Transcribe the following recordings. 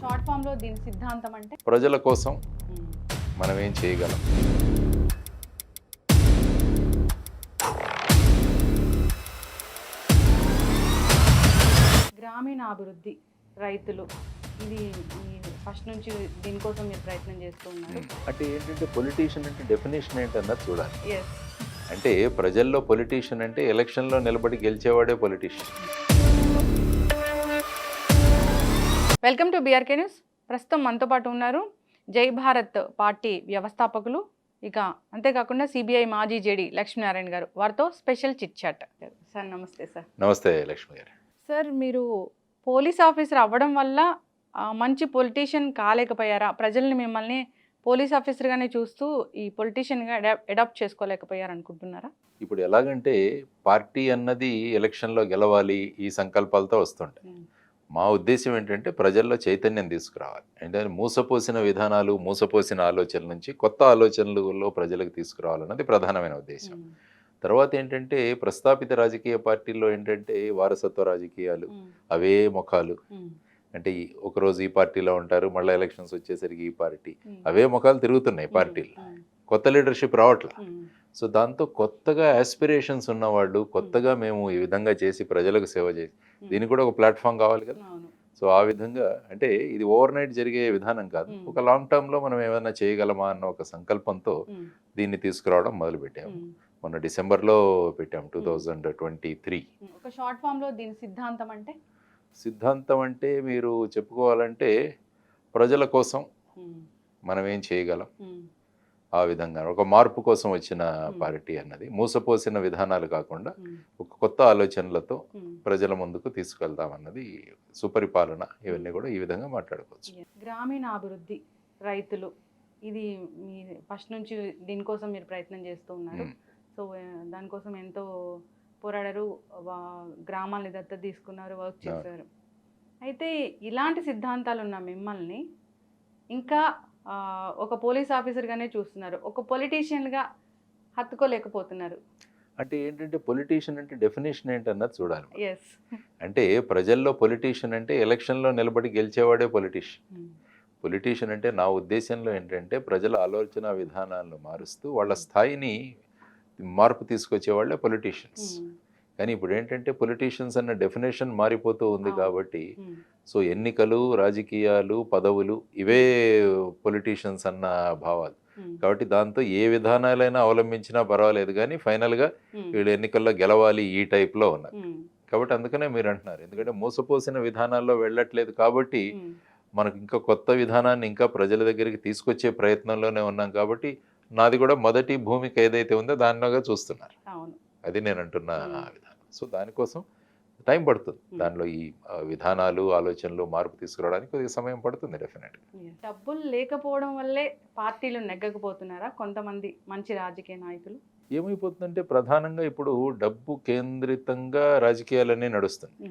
Short form లో దీని సిద్ధాంతం అంటే ప్రజల కోసం మ్మ్. మనం ఏం చేయగలం. గ్రామీణాభివృద్ధి రైతులు ఇది ఫస్ట్ నుంచి దీనికోసం మీరు ప్రయత్నం చేస్తూ ఉన్నారు. అంటే ఏంటంటే పొలిటీషియన్ అంటే డెఫినేషన్ ఏంటన్నది చూడాలి. ఎస్ అంటే ప్రజల్లో పొలిటీషియన్ అంటే ఎలక్షన్లో నిలబడి గెలిచేవాడే politician. Welcome to BRK news. ప్రస్తుతం మనతో పాటు ఉన్నారు జై భారత్ పార్టీ వ్యవస్థాపకులు, ఇక అంతేకాకుండా సిబిఐ మాజీ జేడీ లక్ష్మీనారాయణ గారు. వారితో స్పెషల్ చిట్ చాట్. సార్ నమస్తే సార్. నమస్తే లక్ష్మి గారు. సార్ మీరు పోలీస్ ఆఫీసర్ అవ్వడం వల్ల మంచి పొలిటీషియన్ కాలేకపోయారా? ప్రజల్ని మిమ్మల్ని పోలీస్ ఆఫీసర్గానే చూస్తూ ఈ పొలిటీషియన్గా అడాప్ట్ చేసుకోలేకపోయారు అనుకుంటున్నారా? ఇప్పుడు ఎలాగంటే పార్టీ అన్నది ఎలక్షన్లో గెలవాలి ఈ సంకల్పాలతో వస్తుంటాయి. మా ఉద్దేశం ఏంటంటే ప్రజల్లో చైతన్యం తీసుకురావాలి. అంటే మూసపోసిన విధానాలు, మూసపోసిన ఆలోచనల నుంచి కొత్త ఆలోచనలలో ప్రజలకు తీసుకురావాలన్నది ప్రధానమైన ఉద్దేశం. తర్వాత ఏంటంటే ప్రస్థాపిత రాజకీయ పార్టీల్లో ఏంటంటే వారసత్వ రాజకీయాలు, అవే ముఖాలు. అంటే ఒకరోజు ఈ పార్టీలో ఉంటారు, మళ్ళీ ఎలక్షన్స్ వచ్చేసరికి ఈ పార్టీ, అవే ముఖాలు తిరుగుతున్నాయి పార్టీలు. కొత్త లీడర్షిప్ రావట్లా. సో దాంతో కొత్తగా ఆస్పిరేషన్స్ ఉన్నవాళ్ళు, కొత్తగా మేము ఈ విధంగా చేసి ప్రజలకు సేవ చేసి దీనికి కూడా ఒక ప్లాట్ఫామ్ కావాలి కదా. సో ఆ విధంగా అంటే ఇది ఓవర్ నైట్ జరిగే విధానం కాదు, ఒక లాంగ్ టర్మ్లో మనం ఏమైనా చేయగలమా అన్న ఒక సంకల్పంతో దీన్ని తీసుకురావడం మొదలుపెట్టాము. మొన్న డిసెంబర్లో పెట్టాం, 2023. ఒక షార్ట్ ఫామ్ లో దీని సిద్ధాంతం అంటే సిద్ధాంతం అంటే మీరు చెప్పుకోవాలంటే ప్రజల కోసం మనం ఏం చేయగలం, ఆ విధంగా ఒక మార్పు కోసం వచ్చిన పార్టీ అన్నది. మూసపోసిన విధానాలు కాకుండా ఒక కొత్త ఆలోచనలతో ప్రజల ముందుకు తీసుకెళ్తామన్నది. సుపరిపాలన ఇవన్నీ కూడా ఈ విధంగా మాట్లాడుకోవచ్చు. గ్రామీణాభివృద్ధి రైతులు ఇది మీ ఫస్ట్ నుంచి దీనికోసం మీరు ప్రయత్నం చేస్తూ ఉన్నారు. సో దానికోసం ఎంతో పోరాడారు, గ్రామాలని దత్తత తీసుకున్నారు, వర్క్ చేశారు. అయితే ఇలాంటి సిద్ధాంతాలు ఉన్న మిమ్మల్ని ఇంకా ఒక పోలీస్ ఆఫీసర్గానే చూస్తున్నారు, ఒక పొలిటీషియన్గా హత్తుకోలేకపోతున్నారు. అంటే ఏంటంటే పొలిటీషియన్ అంటే డెఫినేషన్ ఏంటన్నది చూడాలి. ఎస్ అంటే ప్రజల్లో పొలిటీషియన్ అంటే ఎలక్షన్లో నిలబడి గెలిచేవాడే పొలిటీషియన్. పొలిటీషియన్ అంటే నా ఉద్దేశంలో ఏంటంటే ప్రజల ఆలోచన విధానాలను మారుస్తూ వాళ్ళ స్థాయిని మార్పు తీసుకొచ్చేవాళ్ళే పొలిటీషియన్స్. కానీ ఇప్పుడు ఏంటంటే పొలిటీషియన్స్ అన్న డెఫినేషన్ మారిపోతూ ఉంది కాబట్టి సో ఎన్నికలు, రాజకీయాలు, పదవులు ఇవే పొలిటీషియన్స్ అన్న భావాలు. కాబట్టి దాంతో ఏ విధానాలైనా అవలంబించినా పర్వాలేదు, కానీ ఫైనల్గా వీళ్ళు ఎన్నికల్లో గెలవాలి ఈ టైప్లో ఉన్నారు. కాబట్టి అందుకనే మీరు అంటున్నారు, ఎందుకంటే మోసపోసిన విధానాల్లో వెళ్ళట్లేదు కాబట్టి మనకు ఇంకా కొత్త విధానాన్ని ఇంకా ప్రజల దగ్గరికి తీసుకొచ్చే ప్రయత్నంలోనే ఉన్నాం. కాబట్టి నాది కూడా మొదటి భూమిక ఏదైతే ఉందో దానిలోగా చూస్తున్నారు. అది నేను అంటున్న విధానం. సో దానికోసం టైం పడుతుంది. దానిలో ఈ విధానాలు, ఆలోచనలు మార్పు తీసుకురావడానికి కొద్దిగా సమయం పడుతుంది డెఫినెట్గా. డబ్బులు లేకపోవడం వల్లే పార్టీలు నెగ్గకపోతున్నారా కొంతమంది మంచి రాజకీయ నాయకులు? ఏమైపోతుందంటే ప్రధానంగా ఇప్పుడు డబ్బు కేంద్రితంగా రాజకీయాలన్నీ నడుస్తుంది.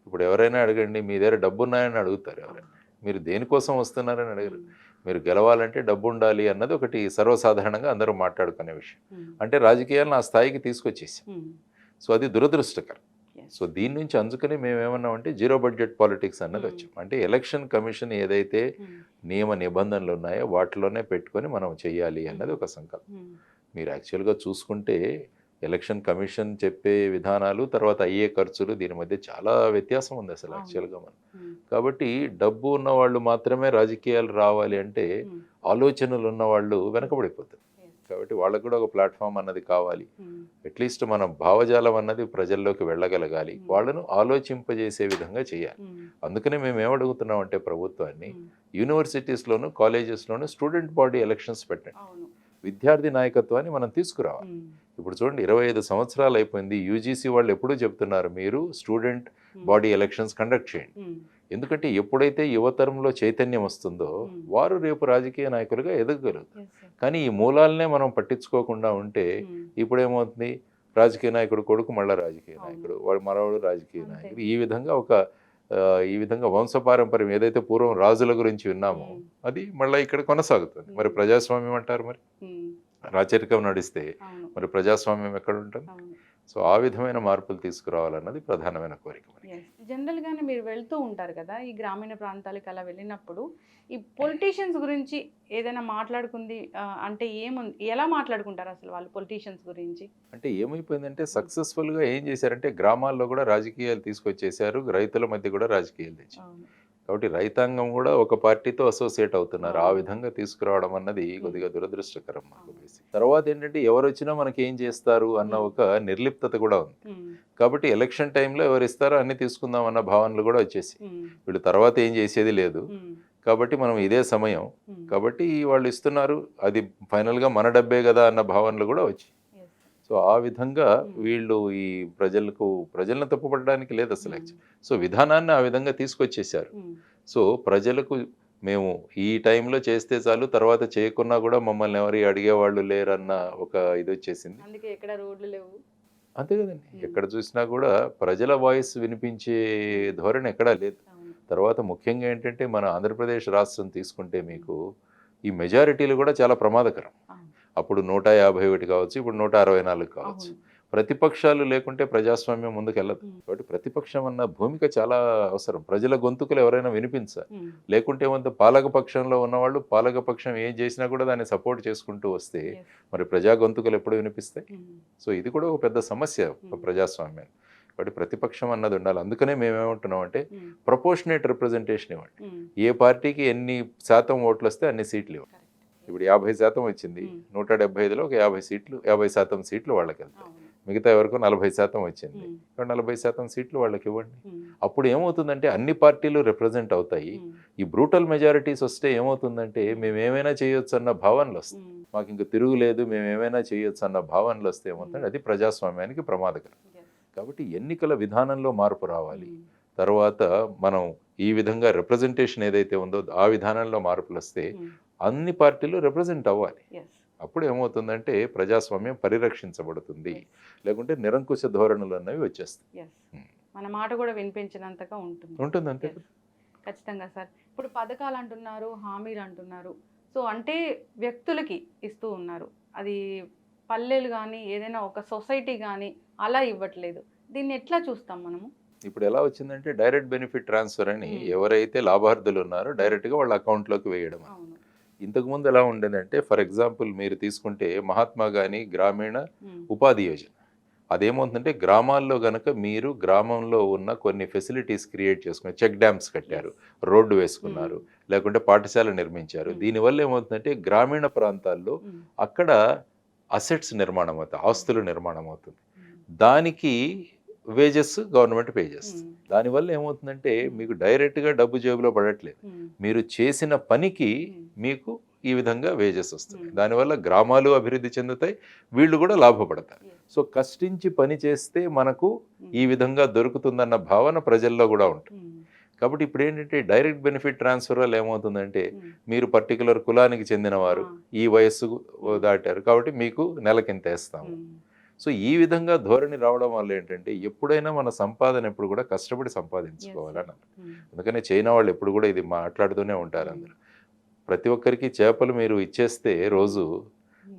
ఇప్పుడు ఎవరైనా అడగండి, మీ దగ్గర డబ్బు ఉన్నాయని అడుగుతారు. ఎవరైనా మీరు దేనికోసం వస్తున్నారని అడగరు. మీరు గెలవాలంటే డబ్బు ఉండాలి అన్నది ఒకటి సర్వసాధారణంగా అందరూ మాట్లాడుకునే విషయం. అంటే రాజకీయాలను ఆ స్థాయికి తీసుకొచ్చేసాం. సో అది దురదృష్టకరం. సో దీని నుంచి అందుకని మేము ఏమన్నామంటే జీరో బడ్జెట్ పాలిటిక్స్ అన్నది వచ్చాం. అంటే ఎలక్షన్ కమిషన్ ఏదైతే నియమ నిబంధనలు ఉన్నాయో వాటిలోనే పెట్టుకొని మనం చెయ్యాలి అన్నది ఒక సంకల్పం. మీరు యాక్చువల్గా చూసుకుంటే ఎలక్షన్ కమిషన్ చెప్పే విధానాలు, తర్వాత అయ్యే ఖర్చులు, దీని మధ్య చాలా వ్యత్యాసం ఉంది అసలు యాక్చువల్గా మనం. కాబట్టి డబ్బు ఉన్న వాళ్ళు మాత్రమే రాజకీయాలు రావాలి అంటే ఆలోచనలు ఉన్న వాళ్ళు వెనకబడిపోతారు. కాబట్టి వాళ్ళకు కూడా ఒక ప్లాట్ఫామ్ అన్నది కావాలి. అట్లీస్ట్ మనం భావజాలం అన్నది ప్రజల్లోకి వెళ్ళగలగాలి, వాళ్ళను ఆలోచింపజేసే విధంగా చేయాలి. అందుకనే మేము ఏమడుగుతున్నాం అంటే ప్రభుత్వాన్ని, యూనివర్సిటీస్లోను, కాలేజెస్లోను స్టూడెంట్ బాడీ ఎలక్షన్స్ పెట్టండి, విద్యార్థి నాయకత్వాన్ని మనం తీసుకురావాలి. ఇప్పుడు చూడండి, 25 సంవత్సరాలు అయిపోయింది. యూజీసీ వాళ్ళు ఎప్పుడూ చెప్తున్నారు మీరు స్టూడెంట్ బాడీ ఎలక్షన్స్ కండక్ట్ చేయండి. ఎందుకంటే ఎప్పుడైతే యువతరంలో చైతన్యం వస్తుందో వారు రేపు రాజకీయ నాయకులుగా ఎదగగలుగుతారు. కానీ ఈ మూలాలనే మనం పట్టించుకోకుండా ఉంటే ఇప్పుడేమవుతుంది, రాజకీయ నాయకుడు కొడుకు మళ్ళీ రాజకీయ నాయకుడు, వాడు మనవాడు రాజకీయ నాయకుడు, ఈ విధంగా వంశపారంపర్యం ఏదైతే పూర్వం రాజుల గురించి విన్నామో అది మళ్ళీ ఇక్కడ కొనసాగుతుంది. మరి ప్రజాస్వామ్యం అంటారు, మరి రాచరికం నడిస్తే మరి ప్రజాస్వామ్యం ఎక్కడ ఉంటుంది? సో ఆ విధమైన మార్పులు తీసుకురావాలన్నది ప్రధానమైన కోరిక. జనరల్గానే మీరు మీరు వెళ్తూ ఉంటారు కదా ఈ గ్రామీణ ప్రాంతాలకు అలా వెళ్ళినప్పుడు ఈ పొలిటీషియన్స్ గురించి ఏదైనా మాట్లాడుకుంది అంటే ఎలా మాట్లాడుకుంటారు అసలు వాళ్ళు పొలిటీషియన్స్ గురించి? అంటే ఏమైపోయిందంటే సక్సెస్ఫుల్గా ఏం చేశారంటే గ్రామాల్లో కూడా రాజకీయాలు తీసుకొచ్చేసారు, రైతుల మధ్య కూడా రాజకీయాలు తెచ్చారు. అవును. కాబట్టి రైతాంగం కూడా ఒక పార్టీతో అసోసియేట్ అవుతున్నారు. ఆ అవును. విధంగా తీసుకురావడం అన్నది కొద్దిగా దురదృష్టకరం మాకు బేసిక్. తర్వాత ఏంటంటే ఎవరు వచ్చినా మనకి ఏం చేస్తారు అన్న ఒక నిర్లిప్తత కూడా ఉంది. కాబట్టి ఎలక్షన్ టైంలో ఎవరు ఇస్తారో అన్ని తీసుకుందాం అన్న భావనలు కూడా వచ్చేసి వీళ్ళు తర్వాత ఏం చేసేది లేదు, కాబట్టి మనం ఇదే సమయం, కాబట్టి వాళ్ళు ఇస్తున్నారు, అది ఫైనల్గా మన డబ్బే కదా అన్న భావనలు కూడా వచ్చాయి. సో ఆ విధంగా వీళ్ళు ఈ ప్రజలను తప్పుపడడానికి లేదు అసలు యాక్చువల్. సో విధానాన్ని ఆ విధంగా తీసుకొచ్చేసారు. సో ప్రజలకు మేము ఈ టైంలో చేస్తే చాలు, తర్వాత చేయకున్నా కూడా మమ్మల్ని ఎవరు అడిగేవాళ్ళు లేరన్న ఒక ఇది వచ్చేసింది. అందుకే ఎక్కడ రోడ్లు లేవు. అంతే కదండి, ఎక్కడ చూసినా కూడా ప్రజల వాయిస్ వినిపించే ధోరణి ఎక్కడా లేదు. తర్వాత ముఖ్యంగా ఏంటంటే మన ఆంధ్రప్రదేశ్ రాష్ట్రం తీసుకుంటే మీకు ఈ మెజారిటీలు కూడా చాలా ప్రమాదకరం. అప్పుడు 151 కావచ్చు, ఇప్పుడు 164 కావచ్చు. ప్రతిపక్షాలు లేకుంటే ప్రజాస్వామ్యం ముందుకు వెళ్ళదు. కాబట్టి ప్రతిపక్షం అన్న భూమిక చాలా అవసరం. ప్రజల గొంతుకులు ఎవరైనా వినిపించాలి. లేకుంటే ఏమంత పాలక పక్షంలో ఉన్నవాళ్ళు పాలక పక్షం ఏం చేసినా కూడా దాన్ని సపోర్ట్ చేసుకుంటూ వస్తే మరి ప్రజా గొంతుకులు ఎప్పుడు వినిపిస్తాయి? సో ఇది కూడా ఒక పెద్ద సమస్య ప్రజాస్వామ్యం. కాబట్టి ప్రతిపక్షం అన్నది ఉండాలి. అందుకనే మేమేమంటున్నాం అంటే ప్రపోర్షనేట్ రిప్రజెంటేషన్ ఇవ్వండి. ఏ పార్టీకి ఎన్ని శాతం ఓట్లు వస్తే అన్ని సీట్లు ఇవ్వండి. ఇప్పుడు 50% వచ్చింది, 175లో ఒక 50% సీట్లు వాళ్ళకి వెళ్తాయి. మిగతా ఎవరికో 40% వచ్చింది, 40% సీట్లు వాళ్ళకి ఇవ్వండి. అప్పుడు ఏమవుతుందంటే అన్ని పార్టీలు రిప్రజెంట్ అవుతాయి. ఈ బ్రూటల్ మెజారిటీస్ వస్తే ఏమవుతుందంటే మేమేమైనా చేయొచ్చు అన్న భావనలు వస్తాయి. మాకు ఇంక తిరుగులేదు, మేమేమైనా చేయొచ్చు అన్న భావనలు వస్తే ఏమవుతుంది, అది ప్రజాస్వామ్యానికి ప్రమాదకరం. కాబట్టి ఎన్నికల విధానంలో మార్పు రావాలి. తర్వాత మనం ఈ విధంగా రిప్రజెంటేషన్ ఏదైతే ఉందో ఆ విధానంలో మార్పులు వస్తే అన్ని పార్టీలు రిప్రజెంట్ అవ్వాలి. అప్పుడు ఏమవుతుందంటే ప్రజాస్వామ్యం పరిరక్షించబడుతుంది, లేకుంటే నిరంకుశ ధోరణులు అన్నవి వచ్చేస్తాయి. మన మాట కూడా వినిపించినంతగా ఉంటుంది అంతే. ఖచ్చితంగా సార్. ఇప్పుడు పథకాలు అంటున్నారు, హామీలు అంటున్నారు, సో అంటే వ్యక్తులకి ఇస్తూ ఉన్నారు. అది పల్లెలు కానీ ఏదైనా ఒక సొసైటీ కానీ అలా ఇవ్వట్లేదు. దీన్ని ఎట్లా చూస్తాం మనము? ఇప్పుడు ఎలా వచ్చిందంటే డైరెక్ట్ బెనిఫిట్ ట్రాన్స్ఫర్ అని ఎవరైతే లాభార్థులు ఉన్నారో డైరెక్ట్గా వాళ్ళ అకౌంట్లోకి వేయడం. ఇంతకుముందు ఎలా ఉండేదంటే ఫర్ ఎగ్జాంపుల్ మీరు తీసుకుంటే మహాత్మా గాంధీ గ్రామీణ ఉపాధి యోజన, అదేమవుతుందంటే గ్రామాల్లో గనక మీరు గ్రామంలో ఉన్న కొన్ని ఫెసిలిటీస్ క్రియేట్ చేసుకున్నారు, చెక్ డ్యామ్స్ కట్టారు, రోడ్డు వేసుకున్నారు, లేకుంటే పాఠశాల నిర్మించారు. దీనివల్ల ఏమవుతుందంటే గ్రామీణ ప్రాంతాల్లో అక్కడ అసెట్స్ నిర్మాణం అవుతాయి, ఆస్తులు నిర్మాణం అవుతుంది. దానికి వేజెస్ గవర్నమెంట్ పే చేస్తుంది. దానివల్ల ఏమవుతుందంటే మీకు డైరెక్ట్గా డబ్బు జేబులో పడట్లేదు, మీరు చేసిన పనికి మీకు ఈ విధంగా వేజెస్ వస్తుంది. దానివల్ల గ్రామాలు అభివృద్ధి చెందుతాయి, వీళ్ళు కూడా లాభపడతారు. సో కష్టించి పని చేస్తే మనకు ఈ విధంగా దొరుకుతుందన్న భావన ప్రజల్లో కూడా ఉంటుంది. కాబట్టి ఇప్పుడు ఏంటంటే డైరెక్ట్ బెనిఫిట్ ట్రాన్స్ఫర్ వల్ల ఏమవుతుందంటే మీరు పర్టికులర్ కులానికి చెందినవారు, ఈ వయస్సు దాటారు, కాబట్టి మీకు నెలకింత వేస్తాము. సో ఈ విధంగా ధోరణి రావడం వల్ల ఏంటంటే ఎప్పుడైనా మన సంపాదన ఎప్పుడు కూడా కష్టపడి సంపాదించుకోవాలని. అందుకనే చైనా వాళ్ళు ఎప్పుడు కూడా ఇది మాట్లాడుతూనే ఉంటారు. అందరూ ప్రతి ఒక్కరికి చేపలు మీరు ఇచ్చేస్తే రోజు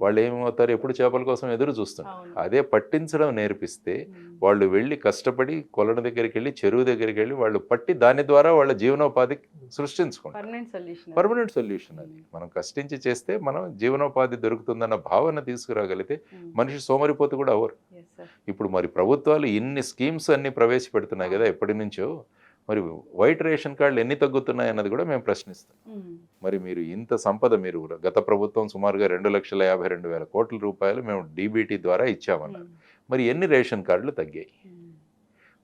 వాళ్ళు ఏమవుతారు, ఎప్పుడు చేపల కోసం ఎదురు చూస్తున్నారు. అదే పట్టించడం నేర్పిస్తే వాళ్ళు వెళ్ళి కష్టపడి కొలను దగ్గరికి వెళ్ళి చెరువు దగ్గరికి వెళ్ళి వాళ్ళు పట్టి దాని ద్వారా వాళ్ళ జీవనోపాధి సృష్టించుకుంటారు. పర్మనెంట్ సొల్యూషన్ అది. మనం కష్టించి చేస్తే మనం జీవనోపాధి దొరుకుతుందన్న భావన తీసుకురాగలిగితే మనిషి సోమరిపోతు కూడా అవ్వరు. ఇప్పుడు మరి ప్రభుత్వాలు ఇన్ని స్కీమ్స్ అన్ని ప్రవేశపెడుతున్నాయి కదా ఎప్పటి నుంచో, మరి వైట్ రేషన్ కార్డులు ఎన్ని తగ్గుతున్నాయి అన్నది కూడా మేము ప్రశ్నిస్తాం. మరి మీరు ఇంత సంపద, మీరు గత ప్రభుత్వం సుమారుగా 2,52,000 కోట్ల రూపాయలు మేము డీబీటీ ద్వారా ఇచ్చామన్నారు. మరి ఎన్ని రేషన్ కార్డులు తగ్గాయి?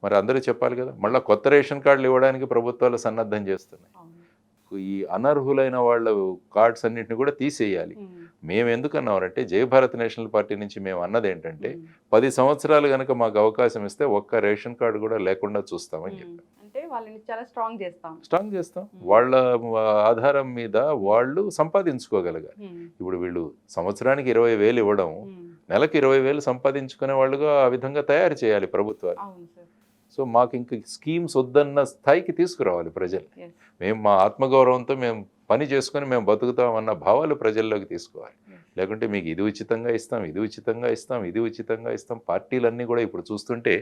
మరి అందరూ చెప్పాలి కదా. మళ్ళీ కొత్త రేషన్ కార్డులు ఇవ్వడానికి ప్రభుత్వాలు సన్నద్ధం చేస్తున్నాయి. ఈ అనర్హులైన వాళ్ళ కార్డ్స్ అన్నింటిని కూడా తీసేయాలి. మేము ఎందుకన్నామంటే జయభారత్ నేషనల్ పార్టీ నుంచి మేము అన్నది ఏంటంటే 10 సంవత్సరాలు కనుక మాకు అవకాశం ఇస్తే ఒక్క రేషన్ కార్డు కూడా లేకుండా చూస్తామని చెప్పాం. వాళ్ళని చాలా స్ట్రాంగ్ చేస్తాం. వాళ్ళ ఆధారం మీద వాళ్ళు సంపాదించుకోగలగాలి. ఇప్పుడు వీళ్ళు సంవత్సరానికి 20,000 ఇవ్వడం, నెలకు 20,000 సంపాదించుకునే వాళ్ళుగా ఆ విధంగా తయారు చేయాలి ప్రభుత్వాలు. సో మాకు ఇంక స్కీమ్స్ వద్దన్న స్థాయికి తీసుకురావాలి ప్రజలు. మేము మా ఆత్మగౌరవంతో మేము పని చేసుకొని మేము బతుకుతామన్న భావాలు ప్రజల్లోకి తీసుకోవాలి. లేకుంటే మీకు ఇది ఉచితంగా ఇస్తాం, ఇది ఉచితంగా ఇస్తాం, ఇది ఉచితంగా ఇస్తాం. పార్టీలన్నీ కూడా ఇప్పుడు చూస్తుంటే